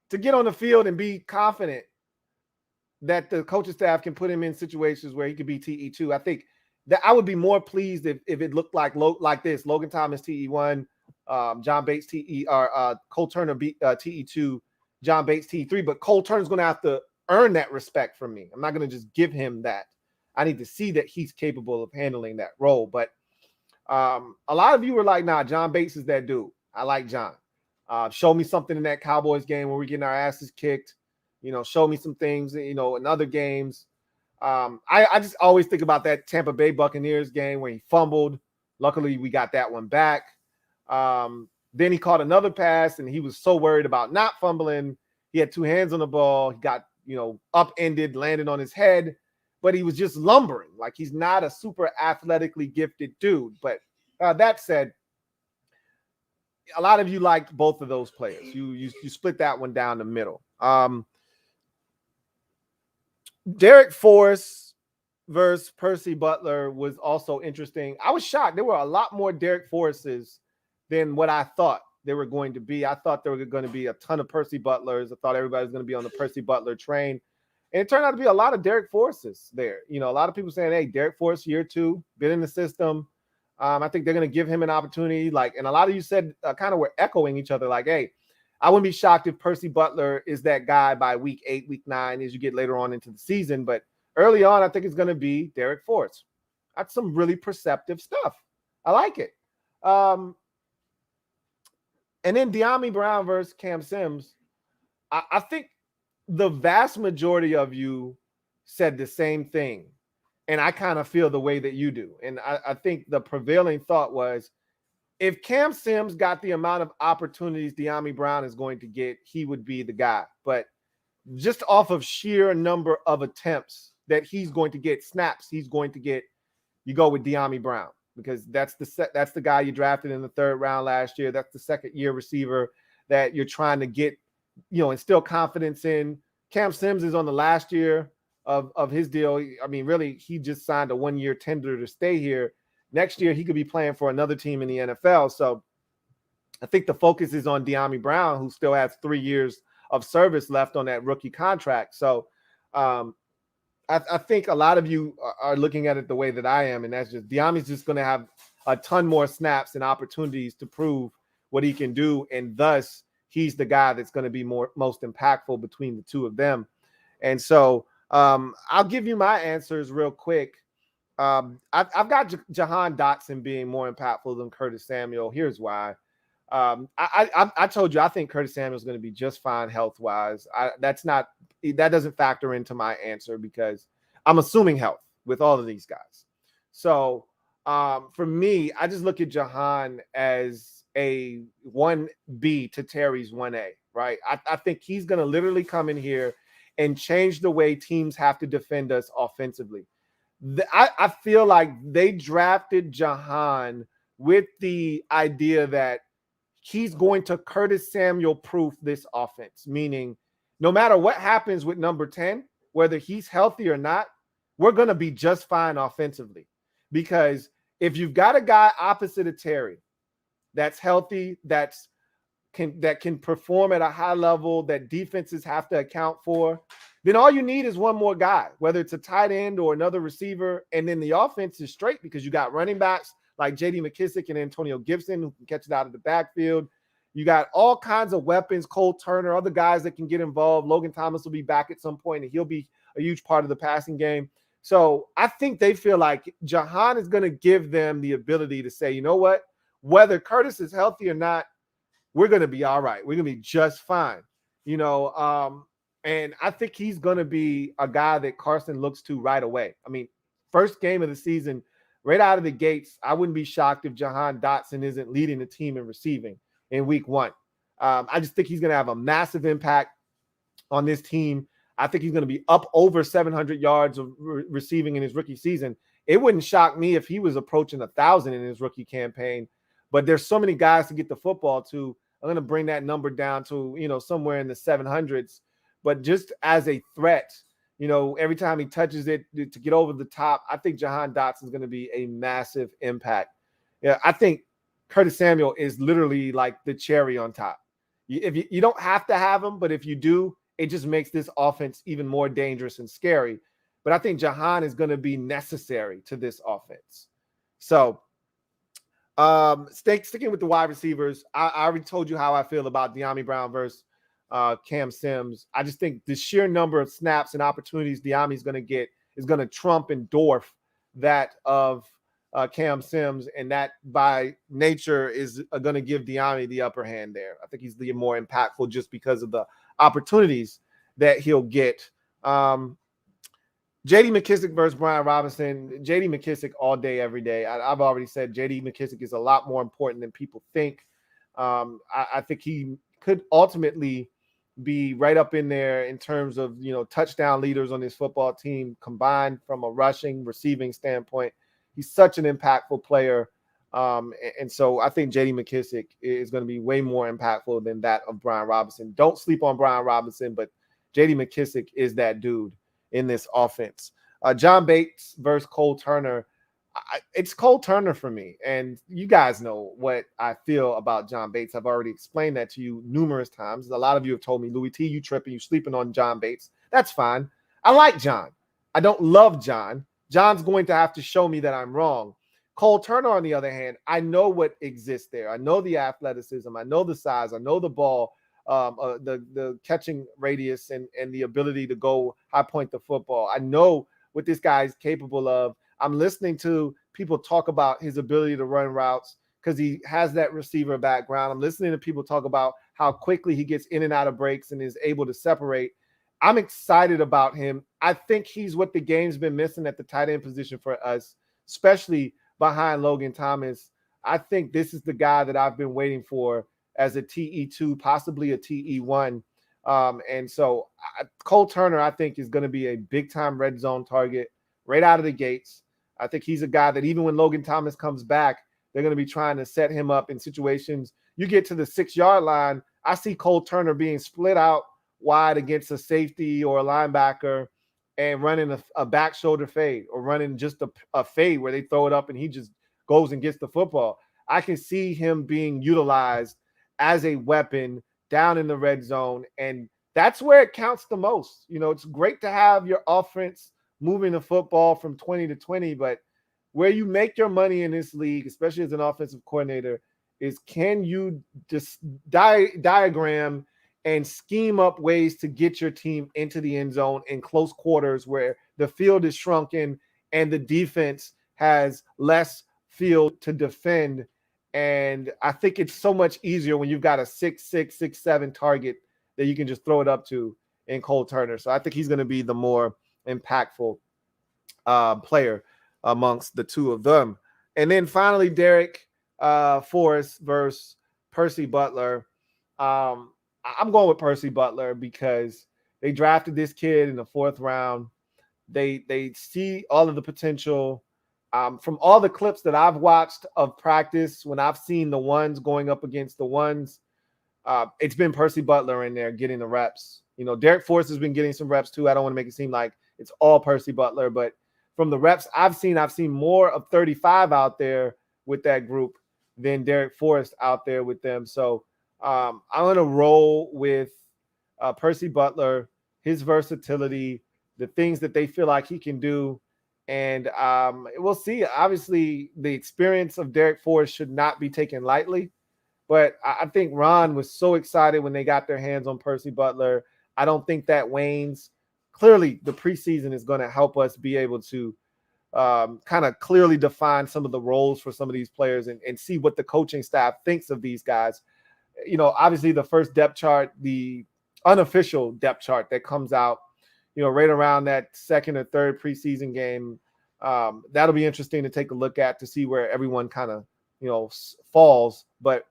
to get on the field and be confident that the coaching staff can put him in situations where he could be TE2. I think that I would be more pleased if it looked like this: Logan Thomas TE1, John Bates TE, or Cole Turner TE2, John Bates TE3. But Cole Turner's going to have to earn that respect from me. I'm not going to just give him that. I need to see that he's capable of handling that role. But a lot of you were like, nah, John Bates is that dude. I like John. Show me something in that Cowboys game where we're getting our asses kicked. Show me some things, in other games. I just always think about that Tampa Bay Buccaneers game where he fumbled. Luckily, we got that one back. Then he caught another pass, and he was so worried about not fumbling. He had 2 hands on the ball. He got, upended, landed on his head, but he was just lumbering. Like, he's not a super athletically gifted dude. But that said, a lot of you liked both of those players. You split that one down the middle. Derek Forrest versus Percy Butler was also interesting. I was shocked. There were a lot more Derek Forrests than what I thought there were going to be. I thought there were going to be a ton of Percy Butlers. I thought everybody was going to be on the Percy Butler train. And it turned out to be a lot of Derek Forrests there. A lot of people saying, hey, Derek Forrest, year 2, been in the system. I think they're going to give him an opportunity. And a lot of you said kind of were echoing each other, like, hey, I wouldn't be shocked if Percy Butler is that guy by week 8, week 9, as you get later on into the season. But early on, I think it's going to be Derek Forrest. That's some really perceptive stuff. I like it. And then De'Ami Brown versus Cam Sims. I think the vast majority of you said the same thing. And I kind of feel the way that you do. And I think the prevailing thought was, if Cam Sims got the amount of opportunities De'Ami Brown is going to get, he would be the guy. But just off of sheer number of attempts that he's going to get, snaps he's going to get, you go with De'Ami Brown, because that's the guy you drafted in the 3rd round last year. That's the second-year receiver that you're trying to get, instill confidence in. Cam Sims is on the last year of his deal. I mean, really, he just signed a 1-year tender to stay here. Next year, he could be playing for another team in the NFL. So I think the focus is on De'Ami Brown, who still has 3 years of service left on that rookie contract. So I think a lot of you are looking at it the way that I am, and that's just De'Ami's just going to have a ton more snaps and opportunities to prove what he can do, and thus he's the guy that's going to be most impactful between the two of them. And so I'll give you my answers real quick. I've got Jahan Dotson being more impactful than Curtis Samuel. Here's why. I told you I think Curtis Samuel is going to be just fine health wise. That doesn't factor into my answer because I'm assuming health with all of these guys. So for me, I just look at Jahan as a 1B to Terry's 1A, right? I think he's going to literally come in here and change the way teams have to defend us offensively. I feel like they drafted Jahan with the idea that he's going to Curtis Samuel proof this offense, meaning no matter what happens with number 10, whether he's healthy or not, we're going to be just fine offensively. Because if you've got a guy opposite of Terry that's healthy, that can perform at a high level that defenses have to account for, then all you need is one more guy, whether it's a tight end or another receiver, and then the offense is straight because you got running backs like J.D. McKissick and Antonio Gibson who can catch it out of the backfield. You got all kinds of weapons, Cole Turner, other guys that can get involved. Logan Thomas will be back at some point, and he'll be a huge part of the passing game. So I think they feel like Jahan is going to give them the ability to say, you know what, whether Curtis is healthy or not, we're going to be all right. We're going to be just fine, and I think he's going to be a guy that Carson looks to right away. I mean, first game of the season, right out of the gates, I wouldn't be shocked if Jahan Dotson isn't leading the team in receiving in week 1. I just think he's going to have a massive impact on this team. I think he's going to be up over 700 yards of receiving in his rookie season. It wouldn't shock me if he was approaching 1,000 in his rookie campaign, but there's so many guys to get the football to. I'm going to bring that number down to, somewhere in the 700s. But just as a threat, every time he touches it to get over the top, I think Jahan Dotson is going to be a massive impact. Yeah, I think Curtis Samuel is literally like the cherry on top. If you don't have to have him, but if you do, it just makes this offense even more dangerous and scary. But I think Jahan is going to be necessary to this offense. So sticking with the wide receivers, I already told you how I feel about De'Ami Brown versus Cam Sims. I just think the sheer number of snaps and opportunities De'Ami's going to get is going to trump and dwarf that of Cam Sims, and that by nature is going to give De'Ami the upper hand there. I think he's the more impactful just because of the opportunities that he'll get. J.D. McKissick versus Brian Robinson. J.D. McKissick all day, every day. I've already said J.D. McKissick is a lot more important than people think. I think he could ultimately be right up in there in terms of, touchdown leaders on this football team combined from a rushing, receiving standpoint. He's such an impactful player. And so I think J.D. McKissick is going to be way more impactful than that of Brian Robinson. Don't sleep on Brian Robinson, but J.D. McKissick is that dude in this offense. John Bates versus Cole Turner. It's Cole Turner for me. And you guys know what I feel about John Bates. I've already explained that to you numerous times. A lot of you have told me, Louie T, you tripping, you sleeping on John Bates. That's fine. I like John. I don't love John. John's going to have to show me that I'm wrong. Cole Turner, on the other hand, I know what exists there. I know the athleticism. I know the size. I know the ball, the catching radius and the ability to go high point the football. I know what this guy is capable of. I'm listening to people talk about his ability to run routes because he has that receiver background. I'm listening to people talk about how quickly he gets in and out of breaks and is able to separate. I'm excited about him. I think he's what the game's been missing at the tight end position for us, especially behind Logan Thomas. I think this is the guy that I've been waiting for as a TE2, possibly a TE1. And so Cole Turner, I think, is going to be a big-time red zone target right out of the gates. I think he's a guy that even when Logan Thomas comes back, they're going to be trying to set him up in situations. You get to the 6-yard line, I see Cole Turner being split out wide against a safety or a linebacker and running a back shoulder fade or running just a fade where they throw it up and he just goes and gets the football. I can see him being utilized as a weapon down in the red zone, and that's where it counts the most. It's great to have your offense moving the football from 20 to 20, but where you make your money in this league, especially as an offensive coordinator, is can you just diagram and scheme up ways to get your team into the end zone in close quarters where the field is shrunken and the defense has less field to defend. And I think it's so much easier when you've got a 6'6", 6'7" target that you can just throw it up to in Cole Turner. So I think he's going to be the more impactful player amongst the two of them. And then finally, Derek Forrest versus Percy Butler. I'm going with Percy Butler because they drafted this kid in the 4th round. They see all of the potential. From all the clips that I've watched of practice, when I've seen the ones going up against the ones, it's been Percy Butler in there getting the reps. You know, Derek Forrest has been getting some reps too. I don't want to make it seem like it's all Percy Butler, but from the reps I've seen more of 35 out there with that group than Derek Forrest out there with them. So I'm going to roll with Percy Butler, his versatility, the things that they feel like he can do. And we'll see. Obviously, the experience of Derek Forrest should not be taken lightly. But I think Ron was so excited when they got their hands on Percy Butler. I don't think that wanes. Clearly, the preseason is going to help us be able to kind of clearly define some of the roles for some of these players and see what the coaching staff thinks of these guys. You know, obviously the first depth chart, the unofficial depth chart that comes out, you know, right around that 2nd or 3rd preseason game, that'll be interesting to take a look at to see where everyone kind of, you know, falls. But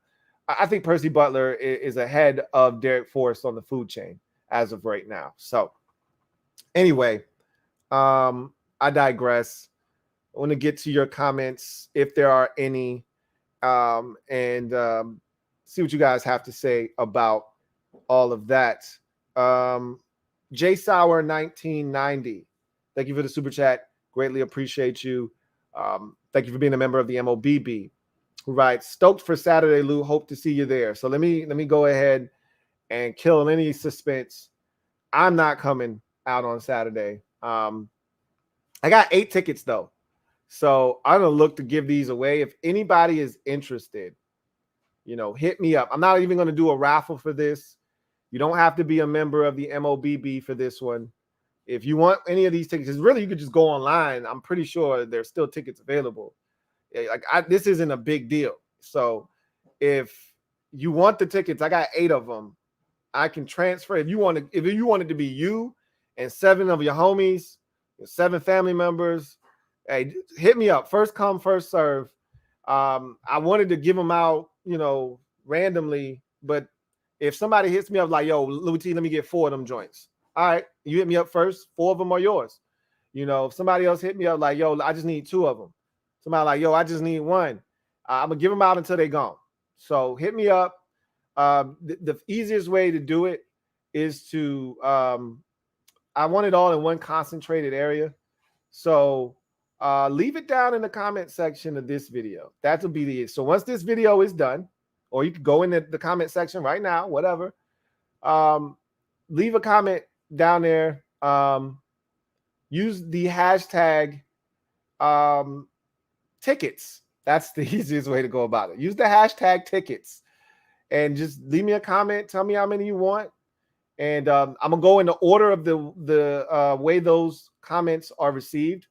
I think Percy Butler is ahead of Derek Forrest on the food chain as of right now. So anyway, I digress. I want to get to your comments if there are any, and see what you guys have to say about all of that. J Sauer 1990, thank you for the super chat. Greatly appreciate you. Thank you for being a member of the MOBB. Who writes, stoked for Saturday, Lou. Hope to see you there. So let me go ahead and kill any suspense. I'm not coming out on Saturday. I got 8 tickets though, so I'm gonna look to give these away. If anybody is interested, you know, hit me up. I'm not even gonna do a raffle for this. You don't have to be a member of the MOBB for this one. If you want any of these tickets, really you could just go online. I'm pretty sure there's still tickets available. Like this isn't a big deal. So if you want the tickets, I got 8 of them. I can transfer. If you wanted to be you and 7 of your homies, 7 family members, hey, hit me up. First come, first serve. I wanted to give them out, you know, randomly, but if somebody hits me up like, yo, Louie T, let me get 4 of them joints. All right, you hit me up first. 4 of them are yours. You know, if somebody else hit me up like, yo, I just need 2 of them. Somebody like, yo, I just need 1. I'm going to give them out until they're gone. So hit me up. The easiest way to do it is to, I want it all in one concentrated area. So leave it down in the comment section of this video. That will be the, so once this video is done, or you can go in the comment section right now, whatever. Leave a comment down there. Use the hashtag tickets. That's the easiest way to go about it. Use the hashtag tickets and just leave me a comment. Tell me how many you want. And I'm going to go in the order of the way those comments are received.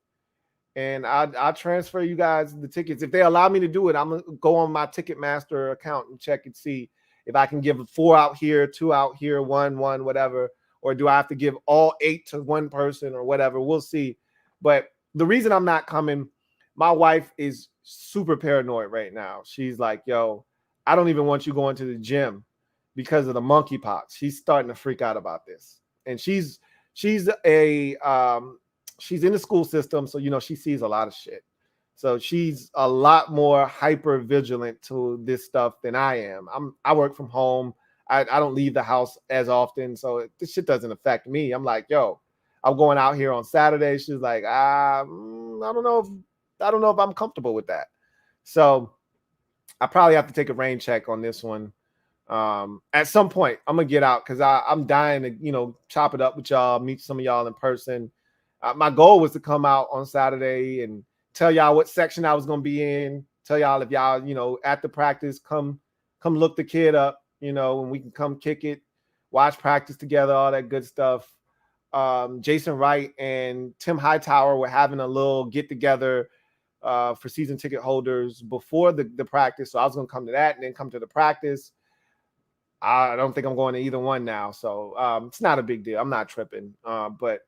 And I'll transfer you guys the tickets. If they allow me to do it, I'm going to go on my Ticketmaster account and check and see if I can give 4 out here, 2 out here, 1, whatever. Or do I have to give all 8 to one person or whatever? We'll see. But the reason I'm not coming, my wife is super paranoid right now. She's like, yo, I don't even want you going to the gym because of the monkeypox. She's starting to freak out about this. And she's in the school system. So, you know, she sees a lot of shit. So she's a lot more hyper vigilant to this stuff than I am. I work from home. I don't leave the house as often. So this shit doesn't affect me. I'm like, yo, I'm going out here on Saturday. She's like, I don't know if I'm comfortable with that. So I probably have to take a rain check on this one. At some point, I'm gonna get out because I'm dying to, you know, chop it up with y'all, meet some of y'all in person. My goal was to come out on Saturday and tell y'all what section I was gonna be in. Tell y'all if y'all, you know, at the practice, come look the kid up, you know, and we can come kick it, watch practice together, all that good stuff. Jason Wright and Tim Hightower were having a little get together for season ticket holders before the practice. So I was going to come to that and then come to the practice. I don't think I'm going to either one now. So it's not a big deal. I'm not tripping. But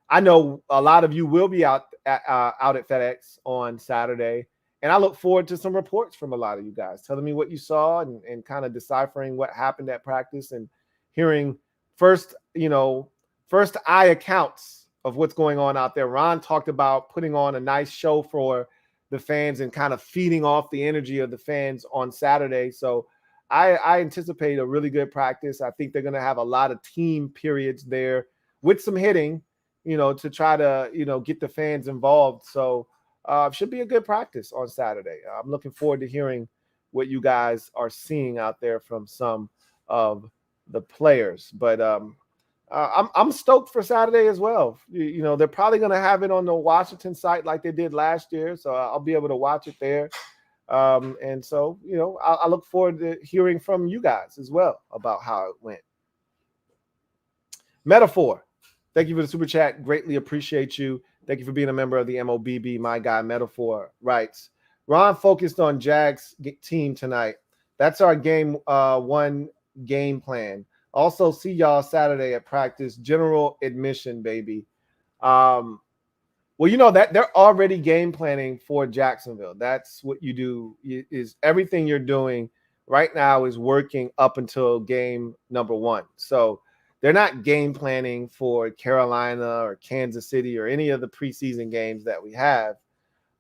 I know a lot of you will be out at FedEx on Saturday. And I look forward to some reports from a lot of you guys telling me what you saw and kind of deciphering what happened at practice and hearing first eye accounts of what's going on out there. Ron talked about putting on a nice show for the fans and kind of feeding off the energy of the fans on Saturday. So I anticipate a really good practice. I think they're going to have a lot of team periods there with some hitting, to try to, get the fans involved. So should be a good practice on Saturday. I'm looking forward to hearing what you guys are seeing out there from some of the players. But I'm stoked for Saturday as well. They're probably going to have it on the Washington site like they did last year. So I'll be able to watch it there. And so, I look forward to hearing from you guys as well about how it went. Metaphor, thank you for the super chat. Greatly appreciate you. Thank you for being a member of the MOBB. My guy, Metaphor, writes, Ron focused on Jags team tonight. That's our game one game plan. Also, see y'all Saturday at practice. General admission, baby. Well, that they're already game planning for Jacksonville. That's what you do. Is everything you're doing right now is working up until game number 1. So they're not game planning for Carolina or Kansas City or any of the preseason games that we have.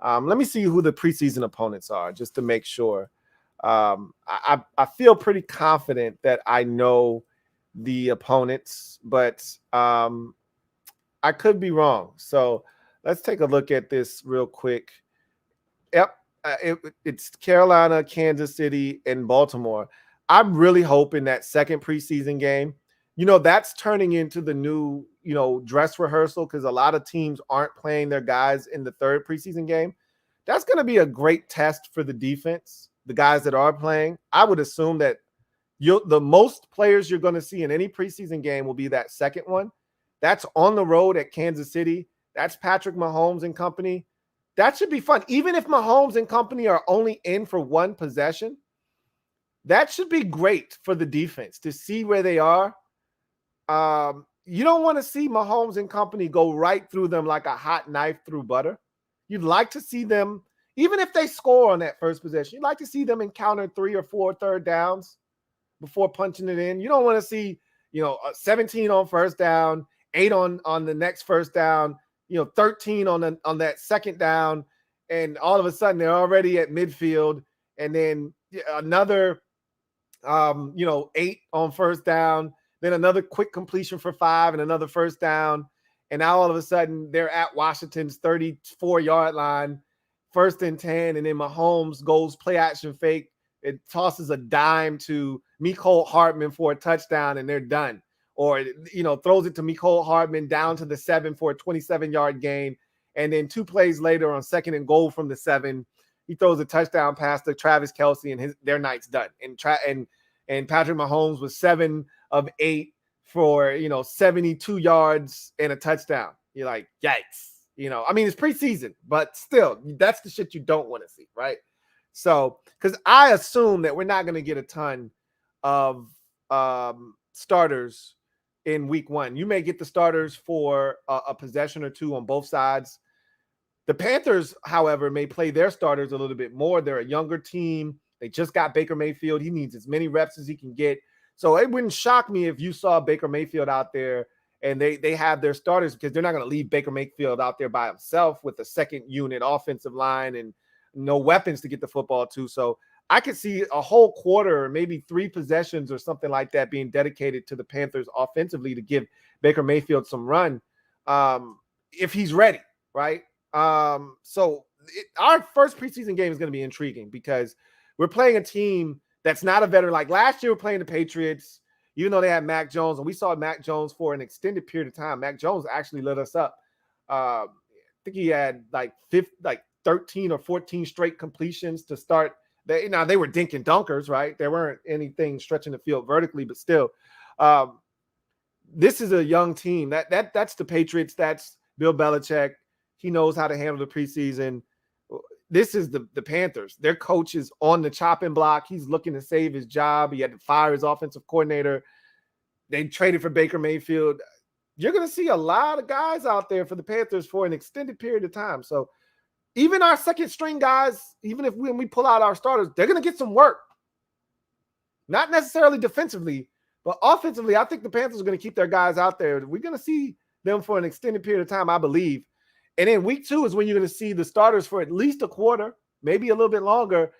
Let me see who the preseason opponents are just to make sure. I feel pretty confident that I know the opponents, but I could be wrong. So let's take a look at this real quick. Yep, it's Carolina, Kansas City, and Baltimore. I'm really hoping that second preseason game, that's turning into the new, dress rehearsal because a lot of teams aren't playing their guys in the third preseason game. That's going to be a great test for the defense, the guys that are playing. I would assume that the most players you're going to see in any preseason game will be that second one. That's on the road at Kansas City. That's Patrick Mahomes and company. That should be fun. Even if Mahomes and company are only in for one possession, that should be great for the defense to see where they are. You don't want to see Mahomes and company go right through them like a hot knife through butter. You'd like to see them, even if they score on that first possession, you'd like to see them encounter 3 or 4 third downs before punching it in. You don't want to see, 17 on first down, 8 on the next first down, 13 on that second down, and all of a sudden they're already at midfield, and then another 8 on first down, then another quick completion for 5 and another first down, and now all of a sudden they're at Washington's 34-yard line, 1st and 10, and then Mahomes goes play action fake. It tosses a dime to Mecole Hardman for a touchdown, and they're done. Or, throws it to Mecole Hardman down to the 7 for a 27-yard gain. And then 2 plays later on 2nd and goal from the 7, he throws a touchdown pass to Travis Kelce, and their night's done. And Patrick Mahomes was 7 of 8 for, 72 yards and a touchdown. You're like, yikes. It's preseason, but still, that's the shit you don't want to see, right? So, because I assume that we're not going to get a ton of starters in week 1. You may get the starters for a possession or 2 on both sides. The Panthers, however, may play their starters a little bit more. They're a younger team. They just got Baker Mayfield. He needs as many reps as he can get. So it wouldn't shock me if you saw Baker Mayfield out there and they have their starters, because they're not going to leave Baker Mayfield out there by himself with a second unit offensive line and no weapons to get the football to. So I could see a whole quarter, or maybe 3 possessions or something like that being dedicated to the Panthers offensively to give Baker Mayfield some run if he's ready, right? So our first preseason game is going to be intriguing because we're playing a team that's not a veteran. Like last year, we're playing the Patriots, even though they had Mac Jones, and we saw Mac Jones for an extended period of time. Mac Jones actually lit us up. I think he had like 13 or 14 straight completions to start. They were dink and dunkers, right? There weren't anything stretching the field vertically, but still, this is a young team. That's the Patriots. That's Bill Belichick. He knows how to handle the preseason. This is the Panthers. Their coach is on the chopping block. He's looking to save his job. He had to fire his offensive coordinator. They traded for Baker Mayfield. You're going to see a lot of guys out there for the Panthers for an extended period of time. So even our second string guys, even if when we pull out our starters, they're going to get some work. Not necessarily defensively, but offensively, I think the Panthers are going to keep their guys out there. We're going to see them for an extended period of time, I believe. And then week 2 is when you're going to see the starters for at least a quarter, maybe a little bit longer.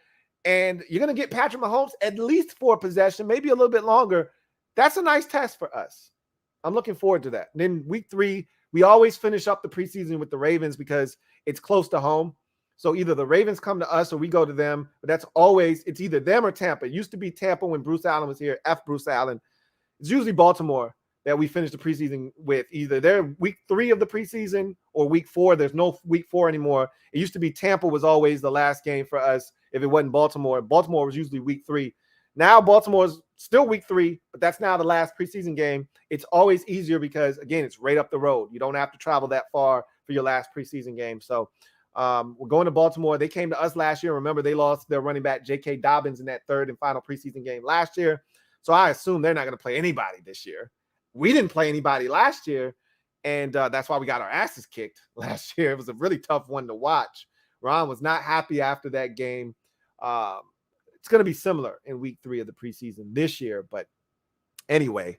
And you're going to get Patrick Mahomes at least for a possession, maybe a little bit longer. That's a nice test for us. I'm looking forward to that. And then week 3, we always finish up the preseason with the Ravens because it's close to home. So either the Ravens come to us or we go to them. But that's always, it's either them or Tampa. It used to be Tampa when Bruce Allen was here. F. Bruce Allen. It's usually Baltimore that we finish the preseason with. Either they're week 3 of the preseason or week 4. There's no week 4 anymore. It used to be Tampa was always the last game for us if it wasn't Baltimore. Baltimore was usually week 3. Now Baltimore's still week 3, but that's now the last preseason game. It's always easier because, again, it's right up the road. You don't have to travel that far for your last preseason game. So we're going to Baltimore. They came to us last year. Remember, they lost their running back, J.K. Dobbins, in that third and final preseason game last year. So I assume they're not going to play anybody this year. We didn't play anybody last year, and that's why we got our asses kicked last year. It was a really tough one to watch. Ron was not happy after that game. It's going to be similar in week 3 of the preseason this year. But anyway,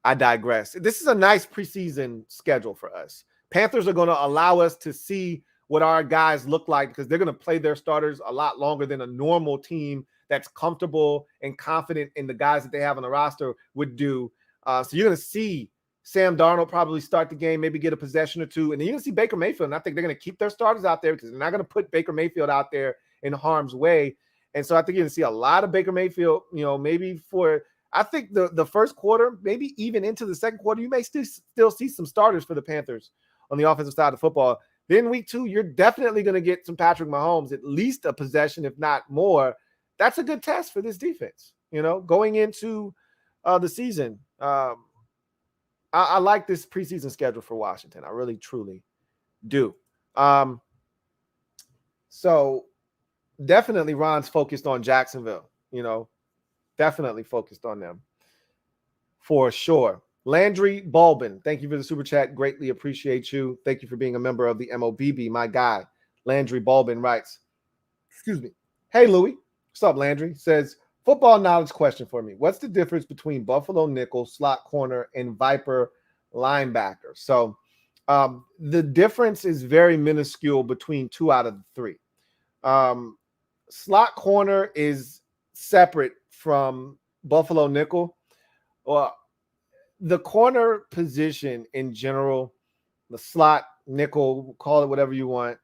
I digress. This is a nice preseason schedule for us. Panthers are going to allow us to see what our guys look like because they're going to play their starters a lot longer than a normal team that's comfortable and confident in the guys that they have on the roster would do. So you're going to see Sam Darnold probably start the game, maybe get a possession or two. And then you're going to see Baker Mayfield. And I think they're going to keep their starters out there because they're not going to put Baker Mayfield out there in harm's way. And so I think you're going to see a lot of Baker Mayfield, maybe for, I think the first quarter, maybe even into the second quarter, you may still see some starters for the Panthers on the offensive side of football. Then week 2, you're definitely going to get some Patrick Mahomes, at least a possession, if not more. That's a good test for this defense, going into the season. I like this preseason schedule for Washington. I really, truly do. So definitely Ron's focused on Jacksonville, definitely focused on them for sure. Landry Balbin, thank you for the super chat. Greatly appreciate you. Thank you for being a member of the MOBB. My guy, Landry Balbin writes, excuse me. Hey, Louie. What's up, Landry? Says, football knowledge question for me. What's the difference between Buffalo nickel, slot corner, and Viper linebacker? So the difference is very minuscule between 2 out of the 3. Slot corner is separate from Buffalo nickel. Well, the corner position in general, the slot, nickel, call it whatever you want,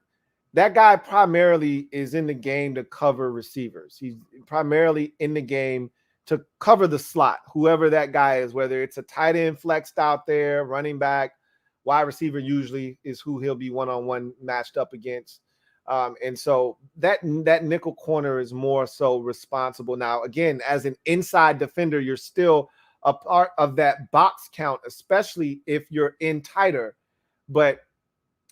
that guy primarily is in the game to cover receivers. He's primarily in the game to cover the slot, whoever that guy is, whether it's a tight end flexed out there, running back, wide receiver usually is who he'll be one-on-one matched up against. And so that nickel corner is more so responsible. Now, again, as an inside defender, you're still a part of that box count, especially if you're in tighter. But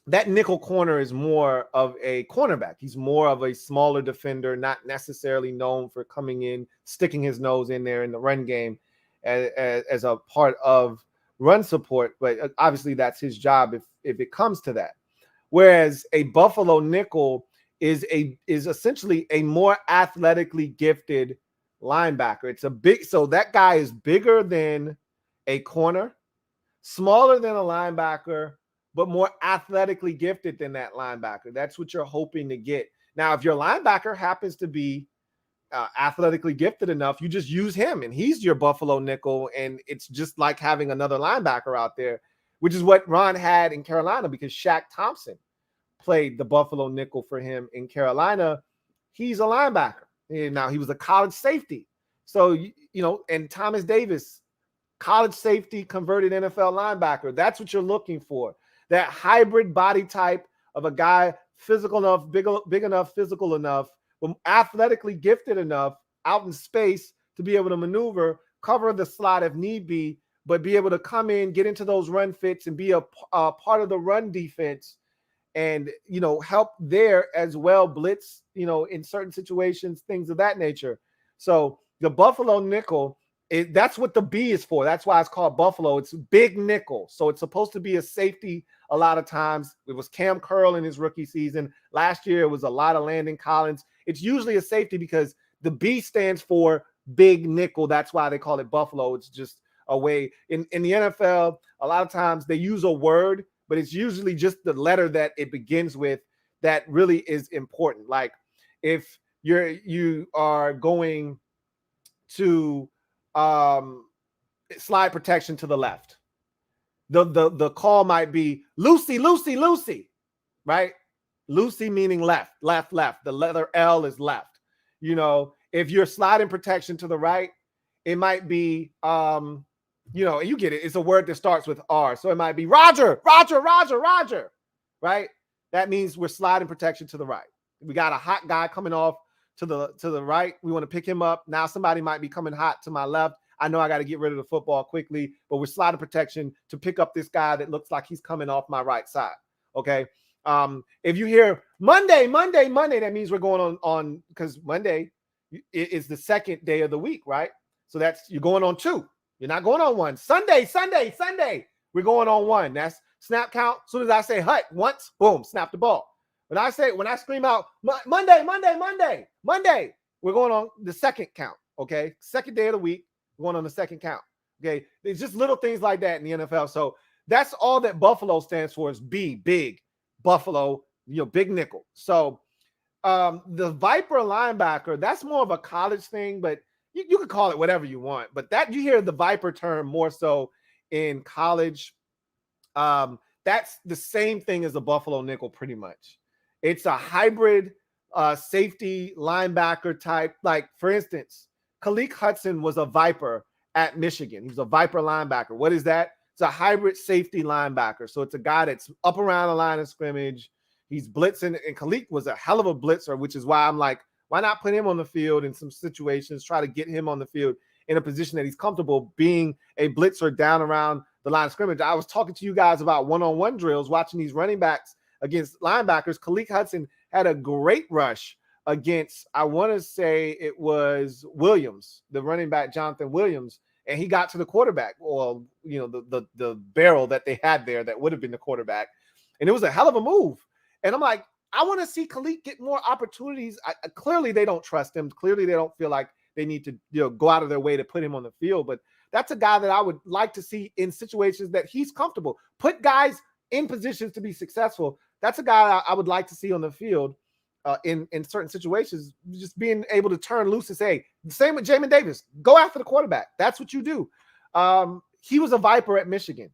that nickel corner is more of a cornerback. He's more of a smaller defender, not necessarily known for coming in, sticking his nose in there in the run game as a part of run support. But obviously that's his job if it comes to that. Whereas a Buffalo nickel is essentially a more athletically gifted linebacker. So that guy is bigger than a corner, smaller than a linebacker, but more athletically gifted than that linebacker. That's what you're hoping to get. Now, if your linebacker happens to be athletically gifted enough, you just use him, and he's your Buffalo nickel, and it's just like having another linebacker out there, which is what Ron had in Carolina because Shaq Thompson played the Buffalo nickel for him in Carolina. He's a linebacker. Now, he was a college safety. So, and Thomas Davis, college safety, converted NFL linebacker. That's what you're looking for. That hybrid body type of a guy physical enough, big enough, physical enough, but athletically gifted enough out in space to be able to maneuver, cover the slot if need be, but be able to come in, get into those run fits, and be a part of the run defense, and help there as well, blitz, in certain situations, things of that nature. So the Buffalo nickel, that's what the B is for. That's why it's called Buffalo. It's big nickel. So it's supposed to be a safety a lot of times. It was Cam Curl in his rookie season. Last year, it was a lot of Landon Collins. It's usually a safety because the B stands for big nickel. That's why they call it Buffalo. It's just a way. In the NFL, a lot of times they use a word, but it's usually just the letter that it begins with that really is important. Like if you are going to slide protection to the left, the call might be Lucy, Lucy, Lucy, right? Lucy meaning left. The letter L is left. If you're sliding protection to the right, it might be you get it. It's a word that starts with R. So it might be Roger, right? That means we're sliding protection to the right. We got a hot guy coming off to the right. We want to pick him up. Now somebody might be coming hot to my left. I know I got to get rid of the football quickly, but we're sliding protection to pick up this guy that looks like he's coming off my right side. Okay. If you hear Monday, that means we're going on because Monday is the second day of the week, right? So you're going on 2. You're not going on 1. Sunday. We're going on 1. That's snap count. As soon as I say hut once, boom, snap the ball. When I scream out Monday, we're going on the second count. Okay. Second day of the week, we're going on the second count. Okay. It's just little things like that in the NFL. So that's all that Buffalo stands for is B, big Buffalo, big nickel. So the Viper linebacker, that's more of a college thing, but you could call it whatever you want. But that you hear the Viper term more so in college. That's the same thing as the Buffalo nickel, pretty much. It's a hybrid safety linebacker type. Like, for instance, Khaleke Hudson was a Viper at Michigan. He was a Viper linebacker. What is that? It's a hybrid safety linebacker. So it's a guy that's up around the line of scrimmage. He's blitzing, and Khaleke was a hell of a blitzer, which is why I'm like, why not put him on the field in some situations, try to get him on the field in a position that he's comfortable being a blitzer down around the line of scrimmage. I was talking to you guys about one-on-one drills, watching these running backs against linebackers. Khaleke Hudson had a great rush against, I want to say it was Williams, the running back, Jonathan Williams, and he got to the quarterback, or, the barrel that they had there that would have been the quarterback. And it was a hell of a move. And I'm like, I want to see Khaleke get more opportunities. Clearly, they don't trust him. Clearly, they don't feel like they need to go out of their way to put him on the field. But that's a guy that I would like to see in situations that he's comfortable. Put guys in positions to be successful. That's a guy I would like to see on the field in certain situations, just being able to turn loose and say, the same with Jamin Davis, go after the quarterback. That's what you do. He was a Viper at Michigan.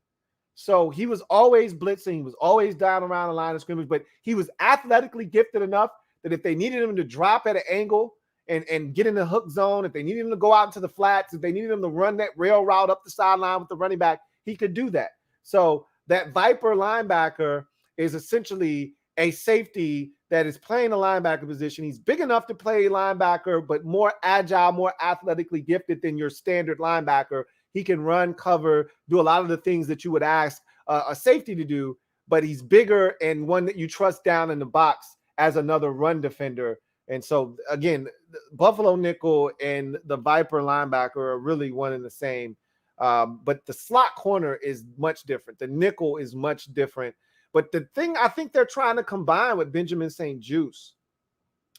So he was always blitzing. He was always down around the line of scrimmage, but he was athletically gifted enough that if they needed him to drop at an angle and get in the hook zone, if they needed him to go out into the flats, if they needed him to run that rail route up the sideline with the running back, he could do that. So that Viper linebacker is essentially a safety that is playing a linebacker position. He's big enough to play linebacker, but more agile, more athletically gifted than your standard linebacker. He can run, cover, do a lot of the things that you would ask a safety to do, but he's bigger and one that you trust down in the box as another run defender. And so, again, the Buffalo nickel and the Viper linebacker are really one and the same. But the slot corner is much different. The nickel is much different. But the thing I think they're trying to combine with Benjamin St-Juste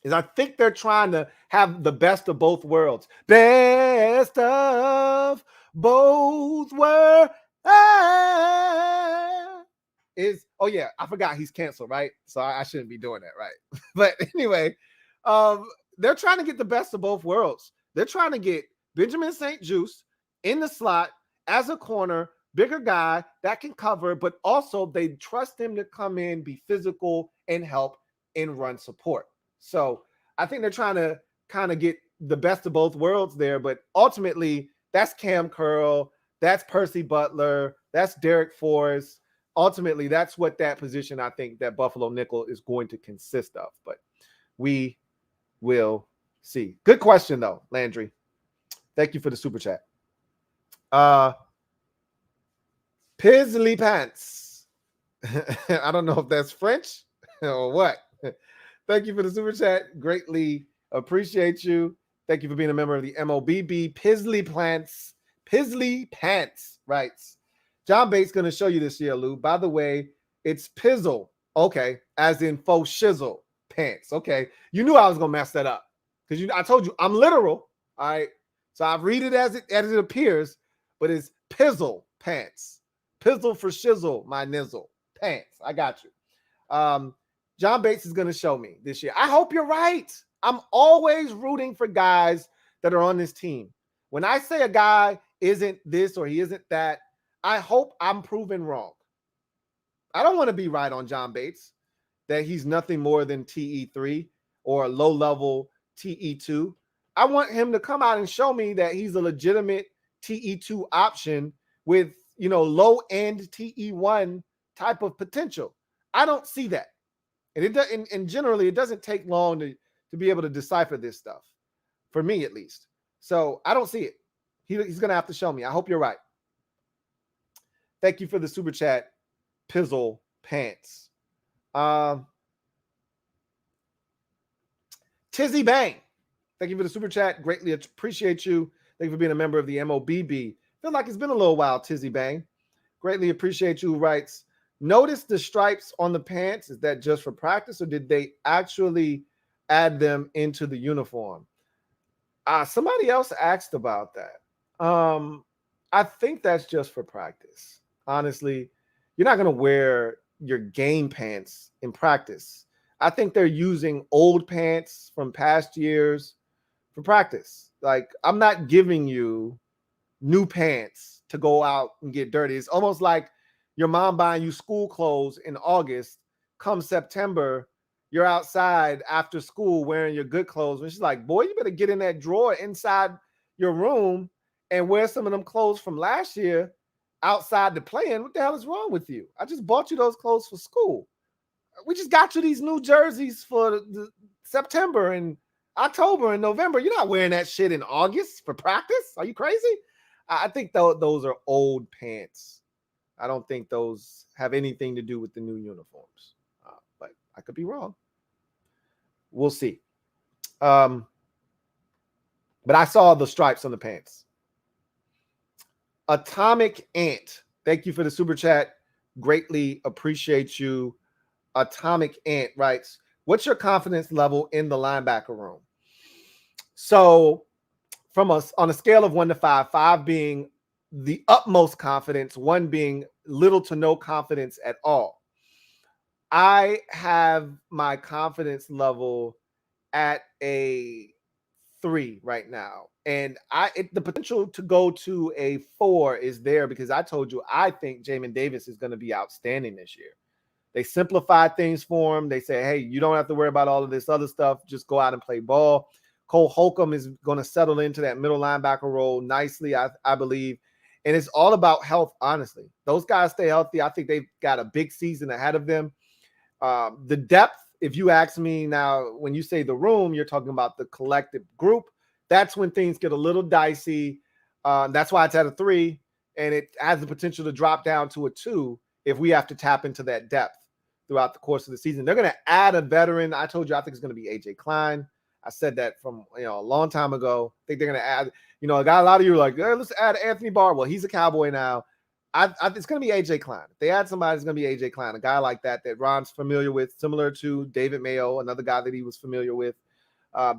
is I think they're trying to have the best of both worlds. Best of both worlds. Oh yeah, I forgot he's canceled, right? So I shouldn't be doing that, right? But anyway, they're trying to get the best of both worlds. They're trying to get Benjamin St-Juste in the slot as a corner, bigger guy that can cover, but also they trust him to come in, be physical, and help in run support. So I think they're trying to kind of get the best of both worlds there, but ultimately that's Cam Curl, that's Percy Butler, that's Derek Forrest. Ultimately, that's what that position I think that Buffalo nickel is going to consist of, but we will see. Good question though, Landry. Thank you for the super chat. Pizzly Pants. I don't know if that's French or what. Thank you for the super chat. Greatly appreciate you. Thank you for being a member of the MOBB. Pizzly Pants. Pizzly Pants writes, John Bates going to show you this year, Lou. By the way, it's Pizzle. Okay. As in faux shizzle pants. Okay. You knew I was going to mess that up because I told you I'm literal. All right. So I read it as it appears, but it's Pizzle Pants. Pizzle for shizzle, my nizzle. Pants. I got you. John Bates is going to show me this year. I hope you're right. I'm always rooting for guys that are on this team. When I say a guy isn't this or he isn't that, I hope I'm proven wrong. I don't want to be right on John Bates, that he's nothing more than TE3 or a low-level TE2. I want him to come out and show me that he's a legitimate TE2 option with, low-end TE1 type of potential. I don't see that. And generally, it doesn't take long to be able to decipher this stuff, for me at least. So I don't see it. He's going to have to show me. I hope you're right. Thank you for the super chat, Pizzle Pants. Tizzy Bang. Thank you for the super chat. Greatly appreciate you. Thank you for being a member of the MOBB. Feel like it's been a little while, Tizzy Bang. Greatly appreciate you. Writes, notice the stripes on the pants. Is that just for practice or did they actually add them into the uniform? Somebody else asked about that. I think that's just for practice. Honestly, you're not going to wear your game pants in practice. I think they're using old pants from past years for practice. Like, I'm not giving you new pants to go out and get dirty. It's almost like your mom buying you school clothes in August. Come September, you're outside after school wearing your good clothes. And she's like, boy, you better get in that drawer inside your room and wear some of them clothes from last year outside to play in. What the hell is wrong with you? I just bought you those clothes for school. We just got you these new jerseys for the September and October and November. You're not wearing that shit in August for practice. Are you crazy? I think those are old pants. I don't think those have anything to do with the new uniforms. But I could be wrong. We'll see. But I saw the stripes on the pants. Atomic Ant. Thank you for the super chat. Greatly appreciate you. Atomic Ant writes, what's your confidence level in the linebacker room? So on a scale of 1 to 5, 5 being the utmost confidence, 1 being little to no confidence at all. I have my confidence level at a 3 right now. And the potential to go to a 4 is there because I told you I think Jamin Davis is going to be outstanding this year. They simplified things for him. They say, hey, you don't have to worry about all of this other stuff. Just go out and play ball. Cole Holcomb is going to settle into that middle linebacker role nicely, I believe. And it's all about health, honestly. Those guys stay healthy. I think they've got a big season ahead of them. The depth, if you ask me now, when you say the room, you're talking about the collective group. That's when things get a little dicey. That's why it's at a 3, and it has the potential to drop down to a 2 if we have to tap into that depth throughout the course of the season. They're going to add a veteran. I told you, I think it's going to be A.J. Klein. I said that from a long time ago. I think they're going to add, I got a lot of you like, hey, let's add Anthony Barr. Well, he's a Cowboy now. It's going to be A.J. Klein. If they add somebody, it's going to be A.J. Klein, a guy like that Ron's familiar with, similar to David Mayo, another guy that he was familiar with.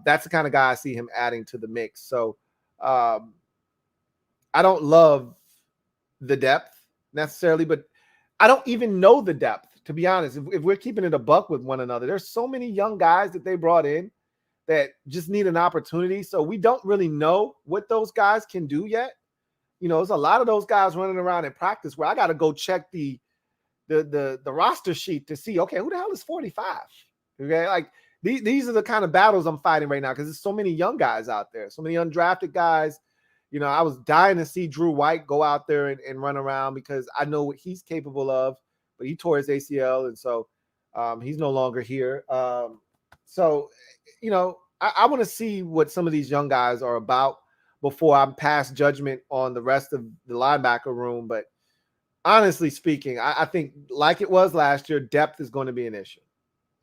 That's the kind of guy I see him adding to the mix. So I don't love the depth necessarily, but I don't even know the depth, to be honest. If we're keeping it a buck with one another, there's so many young guys that they brought in that just need an opportunity. So we don't really know what those guys can do yet. There's a lot of those guys running around in practice where I got to go check the roster sheet to see, okay, who the hell is 45? Okay, like these are the kind of battles I'm fighting right now because there's so many young guys out there, so many undrafted guys. I was dying to see Drew White go out there and run around because I know what he's capable of, but he tore his ACL, and so he's no longer here. So, I want to see what some of these young guys are about before I pass judgment on the rest of the linebacker room. But honestly speaking, I think like it was last year, depth is going to be an issue.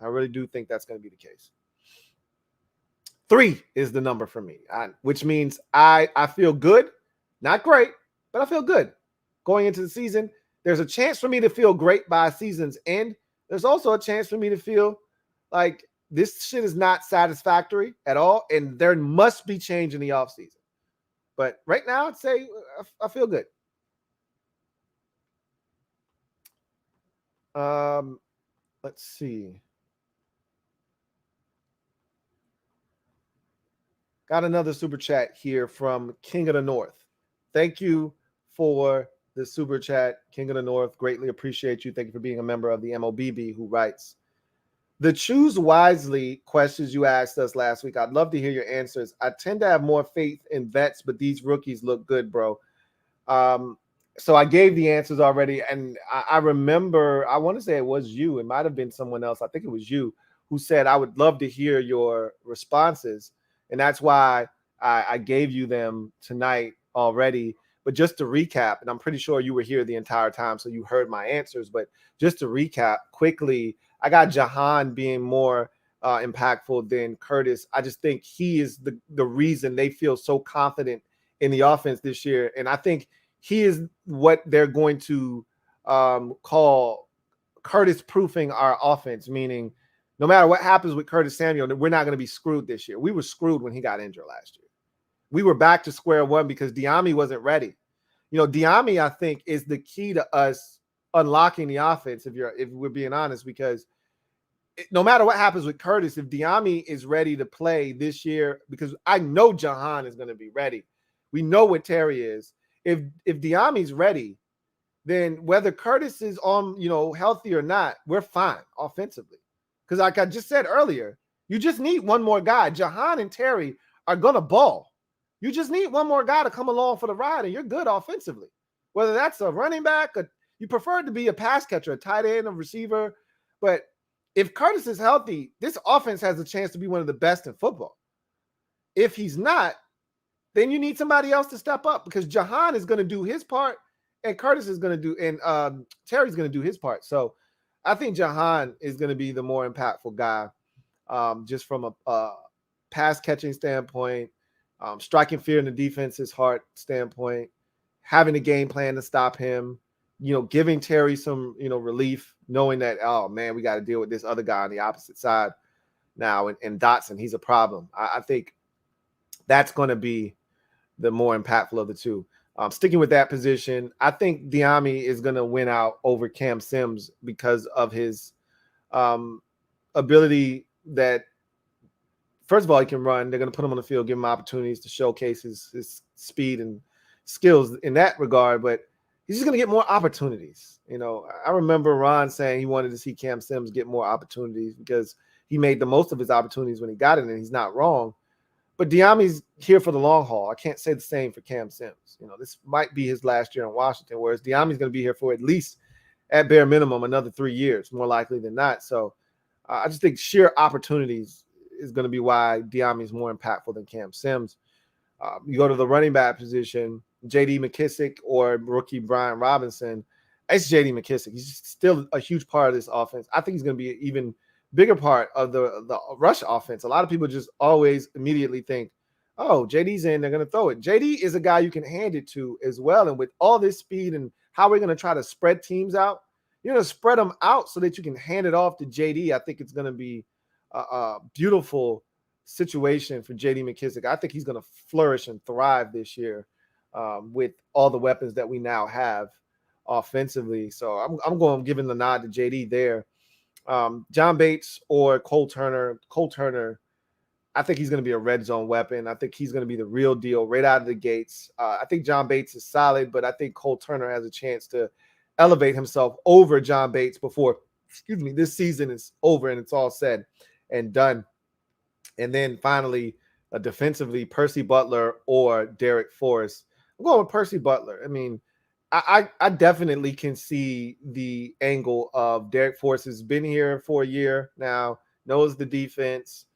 I really do think that's going to be the case. 3 is the number for me, which means I feel good, not great, but I feel good going into the season. There's a chance for me to feel great by season's end. There's also a chance for me to feel like this shit is not satisfactory at all, and there must be change in the offseason. But right now, I'd say I feel good. Let's see. Got another super chat here from King of the North. Thank you for the super chat, King of the North. Greatly appreciate you. Thank you for being a member of the MOBB, who writes, the choose wisely questions you asked us last week. I'd love to hear your answers. I tend to have more faith in vets, but these rookies look good, bro. So I gave the answers already. And I remember, I want to say it was you. It might have been someone else. I think it was you who said, I would love to hear your responses. And that's why I gave you them tonight already. But just to recap, and I'm pretty sure you were here the entire time, so you heard my answers. But just to recap quickly, I got Jahan being more impactful than Curtis. I just think he is the reason they feel so confident in the offense this year. And I think he is what they're going to call Curtis proofing our offense, meaning no matter what happens with Curtis Samuel, we're not going to be screwed this year. We were screwed when he got injured last year. We were back to square one because Diami wasn't ready. You know, Diami, I think, is the key to us unlocking the offense, if we're being honest, because no matter what happens with Curtis, if Diami is ready to play this year, because I know Jahan is going to be ready. We know what Terry is. If Diami's ready, then whether Curtis is on, healthy or not, we're fine offensively. Because like I just said earlier, you just need one more guy. Jahan and Terry are going to ball. You just need one more guy to come along for the ride, and you're good offensively. Whether that's a running back, you prefer it to be a pass catcher, a tight end, a receiver. But if Curtis is healthy, this offense has a chance to be one of the best in football. If he's not, then you need somebody else to step up, because Jahan is going to do his part and Curtis is going to do, and Terry's going to do his part. So I think Jahan is going to be the more impactful guy, just from a pass catching standpoint, striking fear in the defense's heart standpoint, having a game plan to stop him, giving Terry some, relief, knowing that, oh man, we got to deal with this other guy on the opposite side now. And Dotson, he's a problem. I think that's going to be the more impactful of the two. Sticking with that position, I think Diami is going to win out over Cam Sims because of his ability that, first of all, he can run. They're going to put him on the field, give him opportunities to showcase his speed and skills in that regard, but he's just going to get more opportunities. I remember Ron saying he wanted to see Cam Sims get more opportunities because he made the most of his opportunities when he got it, and he's not wrong. But Diami's here for the long haul. I can't say the same for Cam Sims. This might be his last year in Washington, whereas Diami's going to be here for at least, at bare minimum, another 3 years, more likely than not. So I just think sheer opportunities is going to be why Diami is more impactful than Cam Sims. You go to the running back position, J.D. McKissick or rookie Brian Robinson. It's J.D. McKissick. He's still a huge part of this offense. I think he's going to be even bigger part of the rush offense. A lot of people just always immediately think, oh, JD's in, they're going to throw it. JD is a guy you can hand it to as well. And with all this speed and how we're going to try to spread teams out, you're going to spread them out so that you can hand it off to JD. I think it's going to be a beautiful situation for JD McKissick. I think he's going to flourish and thrive this year with all the weapons that we now have offensively. So I'm going giving the nod to JD there. John Bates or Cole Turner. Cole Turner, I think he's going to be a red zone weapon. I think he's going to be the real deal right out of the gates. I think John Bates is solid, but I think Cole Turner has a chance to elevate himself over John Bates before, this season is over and it's all said and done. And then finally, defensively, Percy Butler or Derek Forrest. I'm going with Percy Butler. I mean, I definitely can see the angle of Derek Forrest has been here for a year now, knows the defense.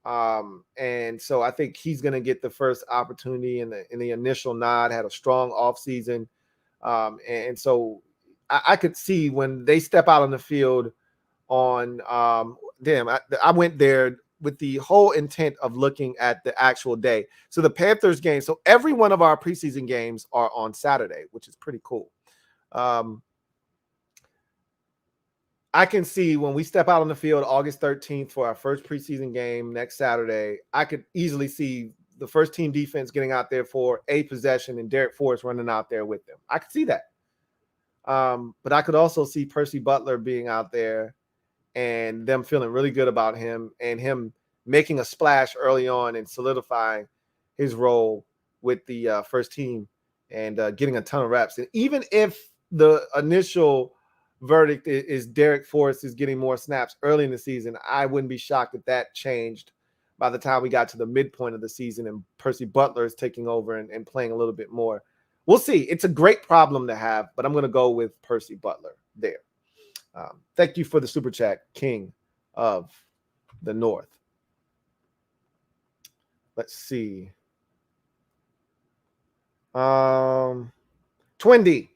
And so I think he's going to get the first opportunity in the initial nod, had a strong offseason. And so I could see when they step out on the field on I went there with the whole intent of looking at the actual day. So the Panthers game, so every one of our preseason games are on Saturday, which is pretty cool. I can see when we step out on the field August 13th for our first preseason game next Saturday, I could easily see the first team defense getting out there for a possession and Derek Forrest running out there with them. I could see that. But I could also see Percy Butler being out there and them feeling really good about him and him making a splash early on and solidifying his role with the first team and getting a ton of reps. And even if the initial verdict is Derek Forrest is getting more snaps early in the season, I wouldn't be shocked if that changed by the time we got to the midpoint of the season and Percy Butler is taking over and playing a little bit more. We'll see. It's a great problem to have, but I'm going to go with Percy Butler there. Thank you for the super chat, King of the North. Let's see. Twin D,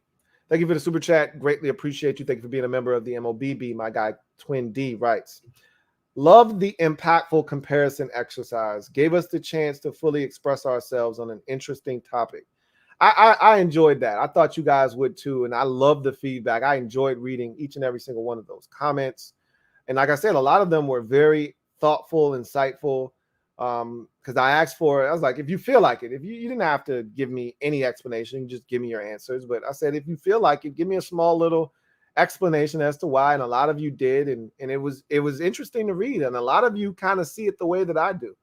thank you for the super chat. Greatly appreciate you. Thank you for being a member of the MOBB. My guy, Twin D, writes, love the impactful comparison exercise. Gave us the chance to fully express ourselves on an interesting topic. I enjoyed that. I thought you guys would too. And I love the feedback. I enjoyed reading each and every single one of those comments. And like I said, a lot of them were very thoughtful, insightful. Because I asked for it. I was like, if you feel like it, if you didn't have to give me any explanation, just give me your answers. But I said, if you feel like it, give me a small little explanation as to why. And a lot of you did. And it was interesting to read. And a lot of you kind of see it the way that I do.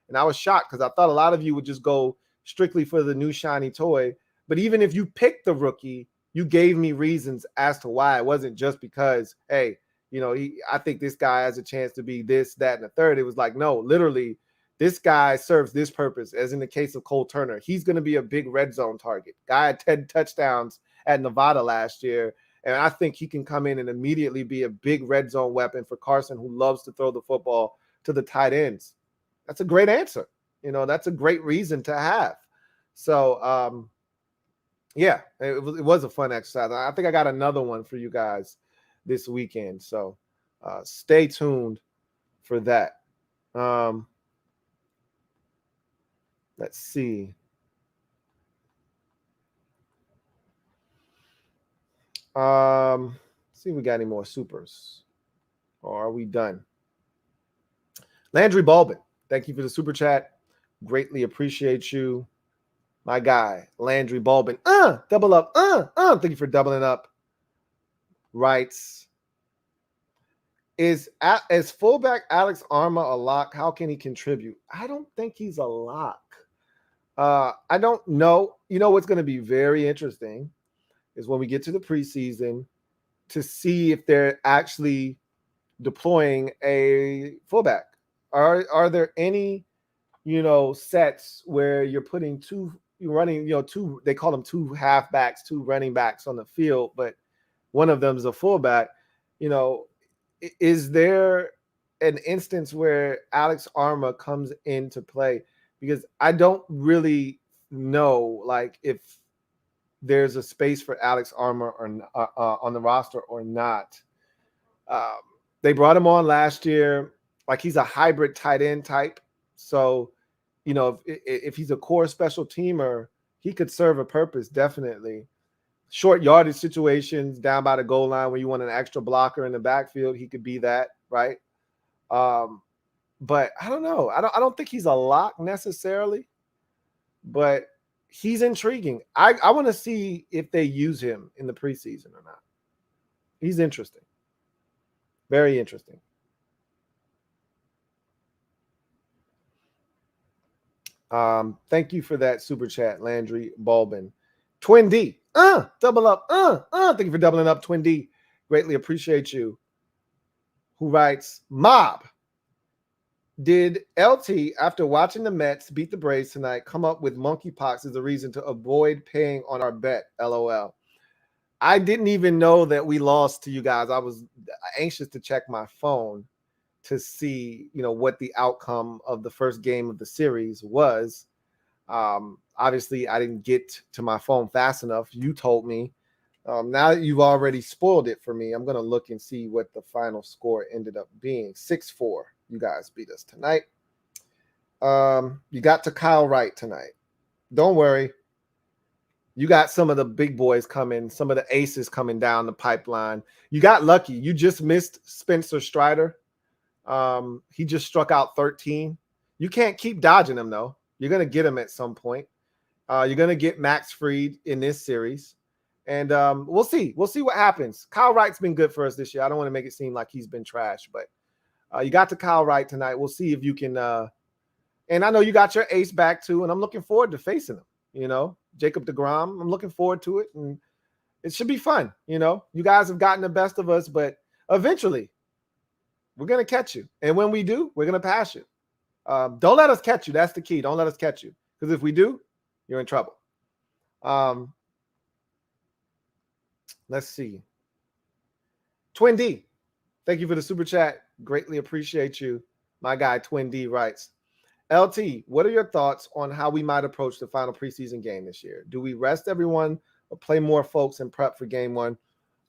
And I was shocked because I thought a lot of you would just go strictly for the new shiny toy. But even if you picked the rookie, you gave me reasons as to why. It wasn't just because, hey, I think this guy has a chance to be this, that, and the third. It was like, no, literally, this guy serves this purpose. As in the case of Cole Turner, he's going to be a big red zone target. Guy had 10 touchdowns at Nevada last year. And I think he can come in and immediately be a big red zone weapon for Carson, who loves to throw the football to the tight ends. That's a great answer. That's a great reason to have. So, yeah, it was a fun exercise. I think I got another one for you guys this weekend. So stay tuned for that. Let's see. See if we got any more supers. Or are we done? Landry Balbin, thank you for the super chat. Greatly appreciate you. My guy, Landry Balbin. Double up. Thank you for doubling up. Writes, is fullback Alex Arma a lock? How can he contribute? I don't think he's a lock. I don't know. What's going to be very interesting is when we get to the preseason to see if they're actually deploying a fullback. Are there any, sets where you're putting you're running, two, they call them two halfbacks, two running backs on the field, but one of them is a fullback. Is there an instance where Alex Arma comes into play? Because I don't really know, if there's a space for Alex Arma or on the roster or not. They brought him on last year. He's a hybrid tight end type. So, if he's a core special teamer, he could serve a purpose, definitely. Short yardage situations down by the goal line where you want an extra blocker in the backfield, he could be that, right? But I don't know. I don't think he's a lock necessarily, but he's intriguing. I want to see if they use him in the preseason or not. He's interesting. Very interesting. Thank you for that super chat, Landry Balbin. Twin D, double up. Thank you for doubling up, Twin D. Greatly appreciate you. Who writes, Mob, did LT, after watching the Mets beat the Braves tonight, come up with monkeypox as a reason to avoid paying on our bet? LOL. I didn't even know that we lost to you guys. I was anxious to check my phone to see, what the outcome of the first game of the series was. Obviously, I didn't get to my phone fast enough. You told me. Now that you've already spoiled it for me, I'm going to look and see what the final score ended up being. 6-4. You guys beat us tonight. You got to Kyle Wright tonight. Don't worry. You got some of the big boys coming, some of the aces coming down the pipeline. You got lucky. You just missed Spencer Strider. He just struck out 13. You can't keep dodging him, though. You're going to get him at some point. You're going to get Max Fried in this series. And we'll see. We'll see what happens. Kyle Wright's been good for us this year. I don't want to make it seem like he's been trash, but you got to Kyle Wright tonight. We'll see if you can. And I know you got your ace back, too, and I'm looking forward to facing him. You know, Jacob deGrom, I'm looking forward to it, and it should be fun. You know, you guys have gotten the best of us, but eventually we're going to catch you. And when we do, we're going to pass you. Don't let us catch you. That's the key. Don't let us catch you, because if we do, you're in trouble. Let's see. Twin D, thank you for the super chat. Greatly appreciate you. My guy, Twin D, writes, LT, what are your thoughts on how we might approach the final preseason game this year? Do we rest everyone or play more folks and prep for game one?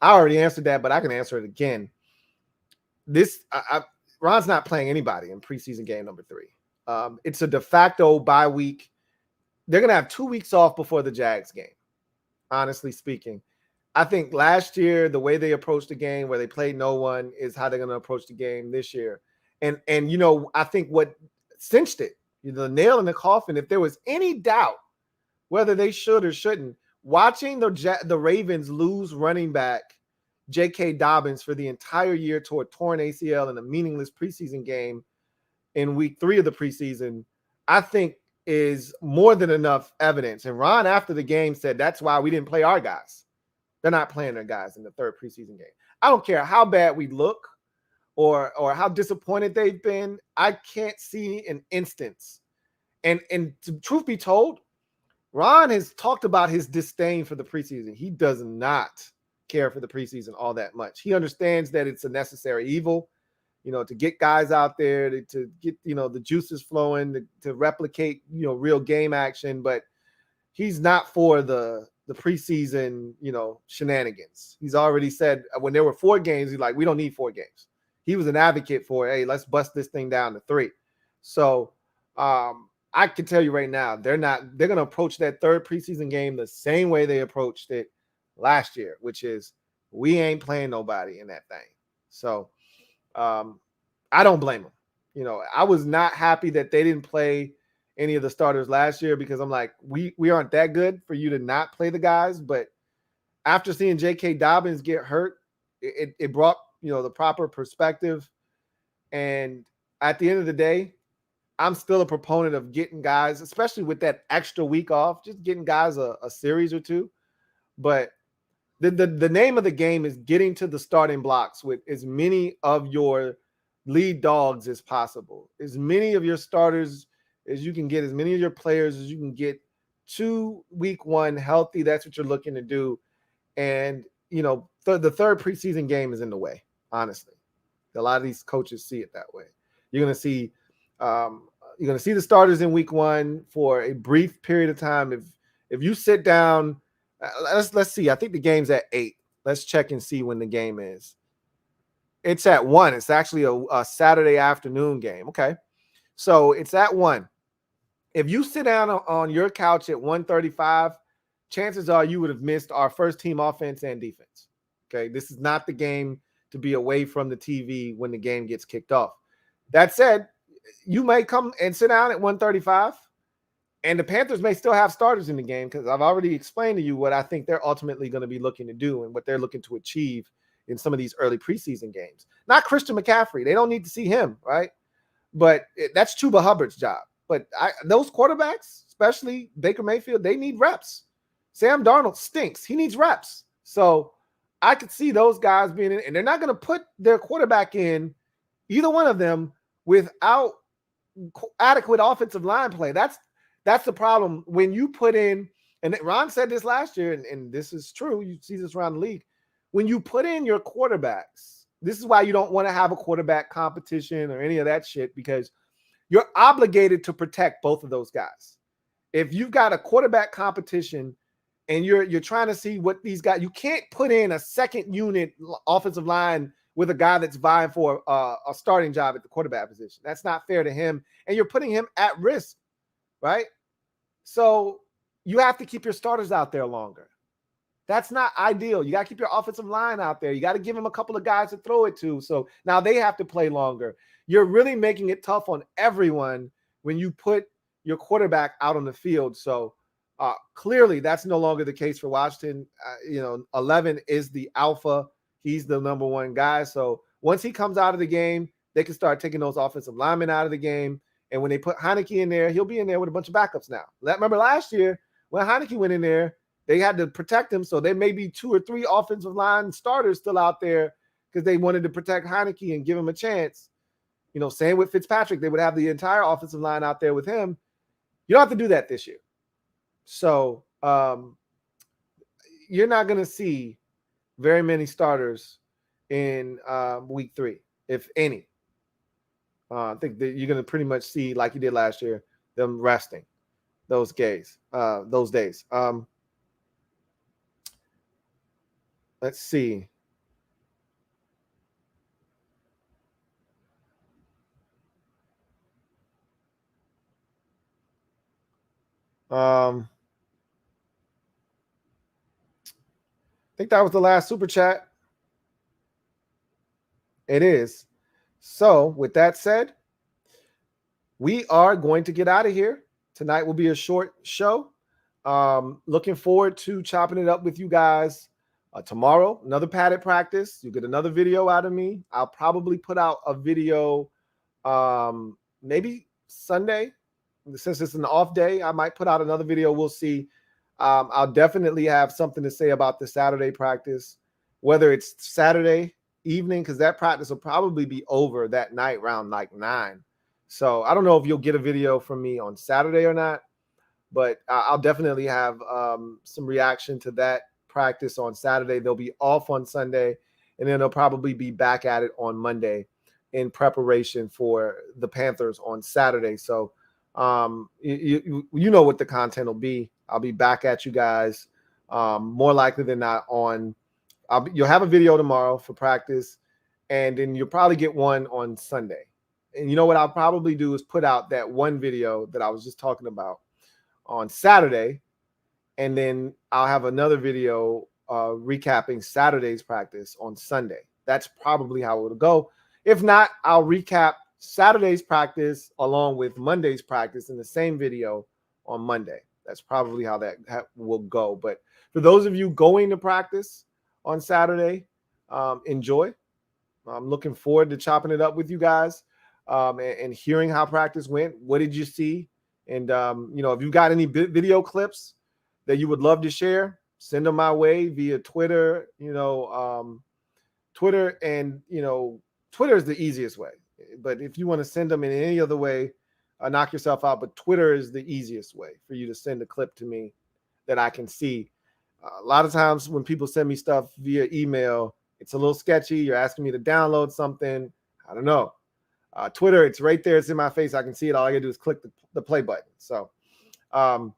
I already answered that, but I can answer it again. Ron's not playing anybody in preseason game number 3. It's a de facto bye week. They're going to have 2 weeks off before the Jags game, honestly speaking. I think last year, the way they approached the game where they played no one is how they're going to approach the game this year. And you know, I think what cinched it, the nail in the coffin, if there was any doubt whether they should or shouldn't, watching the Ravens lose running back J.K. Dobbins for the entire year to a torn ACL in a meaningless preseason game in week 3 of the preseason, I think is more than enough evidence. And Ron, after the game, said that's why we didn't play our guys. They're not playing their guys in the 3rd preseason game. I don't care how bad we look or how disappointed they've been. I can't see an instance. And to truth be told, Ron has talked about his disdain for the preseason. He does not care for the preseason all that much. He understands that it's a necessary evil, you know, to get guys out there, to get, you know, the juices flowing, to replicate, you know, real game action. But he's not for the preseason, you know, shenanigans. He's already said when there were 4 games, he's like, we don't need 4 games. He was an advocate for, hey, let's bust this thing down to 3. So I can tell you right now, they're going to approach that 3rd preseason game the same way they approached it last year, which is we ain't playing nobody in that thing. So I don't blame them. You know, I was not happy that they didn't play any of the starters last year because I'm like, we aren't that good for you to not play the guys. But after seeing J.K. Dobbins get hurt, it brought, you know, the proper perspective. And at the end of the day, I'm still a proponent of getting guys, especially with that extra week off, just getting guys a series or 2. But the name of the game is getting to the starting blocks with as many of your lead dogs as possible, as many of your starters as you can get, as many of your players as you can get to week 1 healthy. That's what you're looking to do. And, you know, the 3rd preseason game is in the way, honestly. A lot of these coaches see it that way. You're going to see the starters in week 1 for a brief period of time. If you sit down, let's see. I think the game's at 8. Let's check and see when the game is. It's at 1. It's actually a Saturday afternoon game. Okay. So it's at 1. If you sit down on your couch at 1:35, chances are you would have missed our first team offense and defense. Okay. This is not the game to be away from the TV when the game gets kicked off. That said, you may come and sit down at 1:35, and the Panthers may still have starters in the game because I've already explained to you what I think they're ultimately going to be looking to do and what they're looking to achieve in some of these early preseason games. Not Christian McCaffrey. They don't need to see him, right? But that's Chuba Hubbard's job. But those quarterbacks, especially Baker Mayfield, they need reps. Sam Darnold stinks. He needs reps. So I could see those guys being in, and they're not going to put their quarterback in, either one of them, without adequate offensive line play. That's the problem. When you put in, and Ron said this last year, and this is true, you see this around the league, when you put in your quarterbacks, this is why you don't want to have a quarterback competition or any of that shit, because you're obligated to protect both of those guys. If you've got a quarterback competition, and you're trying to see what these guys. You can't put in a second unit offensive line with a guy that's vying for a starting job at the quarterback position. That's not fair to him, and you're putting him at risk, right? So you have to keep your starters out there longer. That's not ideal. You got to keep your offensive line out there. You got to give them a couple of guys to throw it to. So now they have to play longer. You're really making it tough on everyone when you put your quarterback out on the field. So clearly that's no longer the case for Washington. 11 is the alpha. He's the number one guy. So once he comes out of the game, they can start taking those offensive linemen out of the game. And when they put Heineke in there, he'll be in there with a bunch of backups now. Remember last year when Heineke went in there, they had to protect him. So there may be 2 or 3 offensive line starters still out there because they wanted to protect Heineke and give him a chance. Same with Fitzpatrick. They would have the entire offensive line out there with him. You don't have to do that this year. So you're not going to see very many starters in week 3, if any. I think that you're going to pretty much see, like you did last year, them resting those days. Let's see. I think that was the last super chat. It is. So with that said, we are going to get out of here. Tonight will be a short show. Looking forward to chopping it up with you guys tomorrow. Another padded practice. You'll get another video out of me. I'll probably put out a video maybe Sunday. Since it's an off day, I might put out another video. We'll see. I'll definitely have something to say about the Saturday practice, whether it's Saturday evening, because that practice will probably be over that night around like 9. So I don't know if you'll get a video from me on Saturday or not, but I'll definitely have some reaction to that practice on Saturday. They'll be off on Sunday, and then they'll probably be back at it on Monday in preparation for the Panthers on Saturday. So you know what the content will be. I'll be back at you guys more likely than not you'll have a video tomorrow for practice, and then you'll probably get one on Sunday. And you know what I'll probably do is put out that one video that I was just talking about on Saturday, and then I'll have another video recapping Saturday's practice on Sunday. That's probably how it'll go. If not, I'll recap Saturday's practice along with Monday's practice in the same video on Monday. That's probably how that will go. But for those of you going to practice on Saturday, enjoy. I'm looking forward to chopping it up with you guys and hearing how practice went. What did you see? And, if you've got any video clips that you would love to share, send them my way via Twitter. Twitter and, Twitter is the easiest way. But if you want to send them in any other way, knock yourself out. But Twitter is the easiest way for you to send a clip to me that I can see. A lot of times when people send me stuff via email, it's a little sketchy. You're asking me to download something. I don't know. Twitter, it's right there. It's in my face. I can see it. All I got to do is click the play button. So, and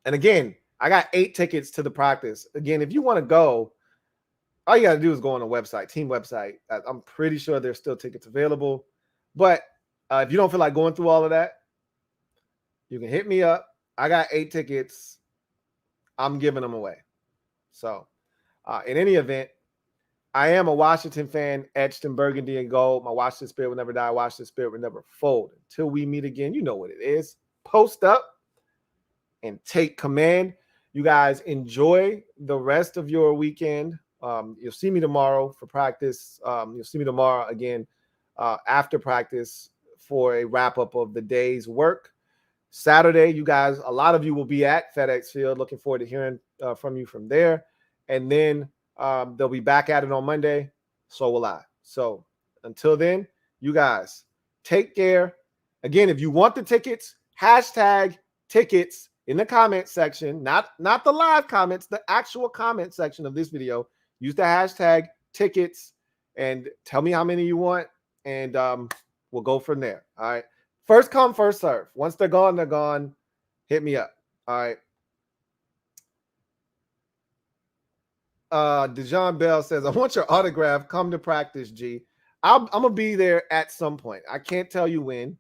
again, I got 8 tickets to the practice. Again, if you want to go, all you got to do is go on the website, team website. I'm pretty sure there's still tickets available. But if you don't feel like going through all of that, you can hit me up. I got 8 tickets. I'm giving them away. So in any event, I am a Washington fan, etched in burgundy and gold. My Washington spirit will never die. Washington spirit will never fold. Until we meet again, you know what it is. Post up and take command. You guys enjoy the rest of your weekend. You'll see me tomorrow for practice. You'll see me tomorrow again after practice for a wrap-up of the day's work. Saturday, you guys, a lot of you will be at FedEx Field. Looking forward to hearing from you from there. And then they'll be back at it on Monday. So will I. So until then, you guys take care. Again, if you want the tickets, hashtag tickets in the comment section, not the live comments, the actual comment section of this video. Use the hashtag tickets and tell me how many you want. And we'll go from there. All right. First come, first serve. Once they're gone, they're gone. Hit me up. All right. Dejon Bell says, I want your autograph. Come to practice, G. I'm going to be there at some point. I can't tell you when.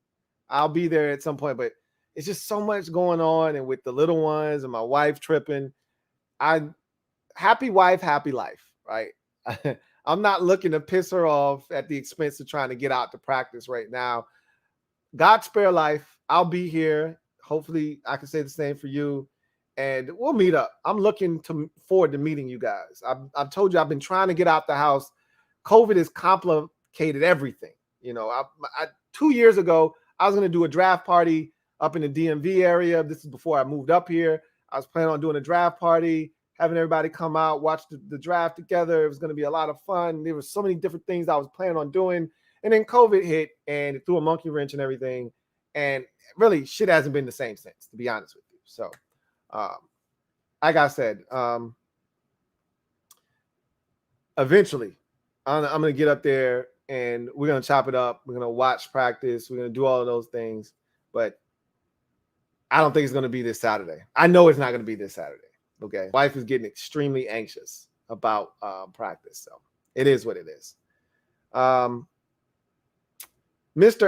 I'll be there at some point, but it's just so much going on. And with the little ones and my wife tripping, happy wife, happy life, right? I'm not looking to piss her off at the expense of trying to get out to practice right now. God spare life. I'll be here. Hopefully I can say the same for you. And we'll meet up. I'm looking forward to meeting you guys. I've told you I've been trying to get out the house. COVID has complicated everything. You know, 2 years ago, I was going to do a draft party up in the DMV area. This is before I moved up here. I was planning on doing a draft party, having everybody come out, watch the draft together. It was going to be a lot of fun. There were so many different things I was planning on doing. And then COVID hit and it threw a monkey wrench and everything. And really, shit hasn't been the same since, to be honest with you. So, like I said, eventually, I'm going to get up there and we're going to chop it up. We're going to watch practice. We're going to do all of those things. But I don't think it's going to be this Saturday. I know it's not going to be this Saturday. Okay. Wife is getting extremely anxious about practice. So it is what it is. Mr.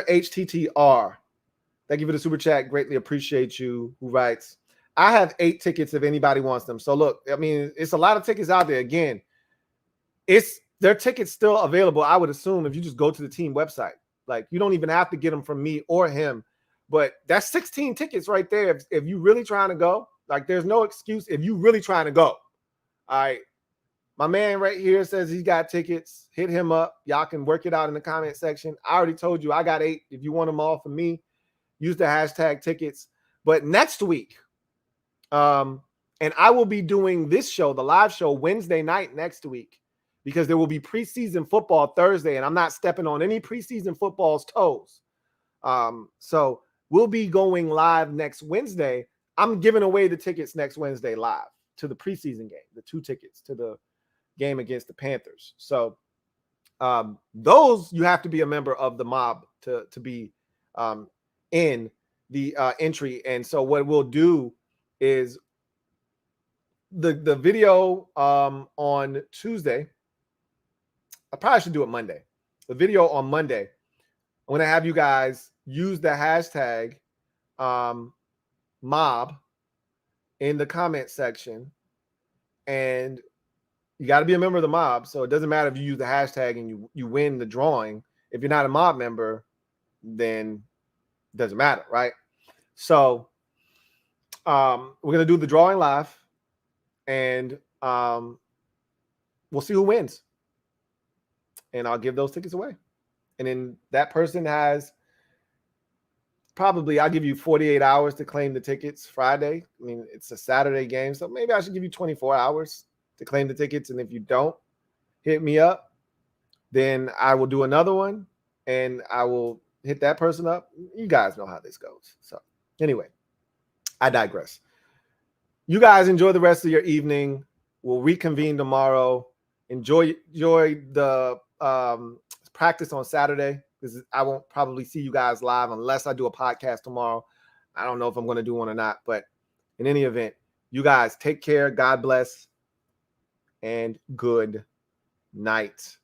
HTTR, thank you for the super chat. Greatly appreciate you. Who writes, I have 8 tickets if anybody wants them. So look, I mean, it's a lot of tickets out there. Again, their tickets still available, I would assume, if you just go to the team website. Like, you don't even have to get them from me or him. But that's 16 tickets right there. If you really trying to go, like, there's no excuse if you really trying to go. All right. My man right here says he's got tickets. Hit him up. Y'all can work it out in the comment section. I already told you I got 8. If you want them all from me, use the hashtag tickets. But next week, and I will be doing this show, the live show, Wednesday night next week, because there will be preseason football Thursday, and I'm not stepping on any preseason football's toes. So we'll be going live next Wednesday. I'm giving away the tickets next Wednesday live to the preseason game, the 2 tickets to the game against the Panthers. So those, you have to be a member of the mob to be in the entry. And so what we'll do is the video on Tuesday. I probably should do it Monday. The video on Monday, I'm going to have you guys use the hashtag mob in the comment section. And you got to be a member of the mob. So it doesn't matter if you use the hashtag and you win the drawing. If you're not a mob member, then it doesn't matter, right? So we're going to do the drawing live, and we'll see who wins. And I'll give those tickets away. And then that person has probably, I'll give you 48 hours to claim the tickets Friday. I mean, it's a Saturday game, so maybe I should give you 24 hours to claim the tickets. And if you don't hit me up, then I will do another one, and I will hit that person up. You guys know how this goes. So anyway, I digress. You guys enjoy the rest of your evening. We'll reconvene tomorrow. Enjoy the practice on Saturday, because I won't probably see you guys live unless I do a podcast tomorrow. I don't know if I'm going to do one or not, but in any event, you guys take care. God bless, and good night.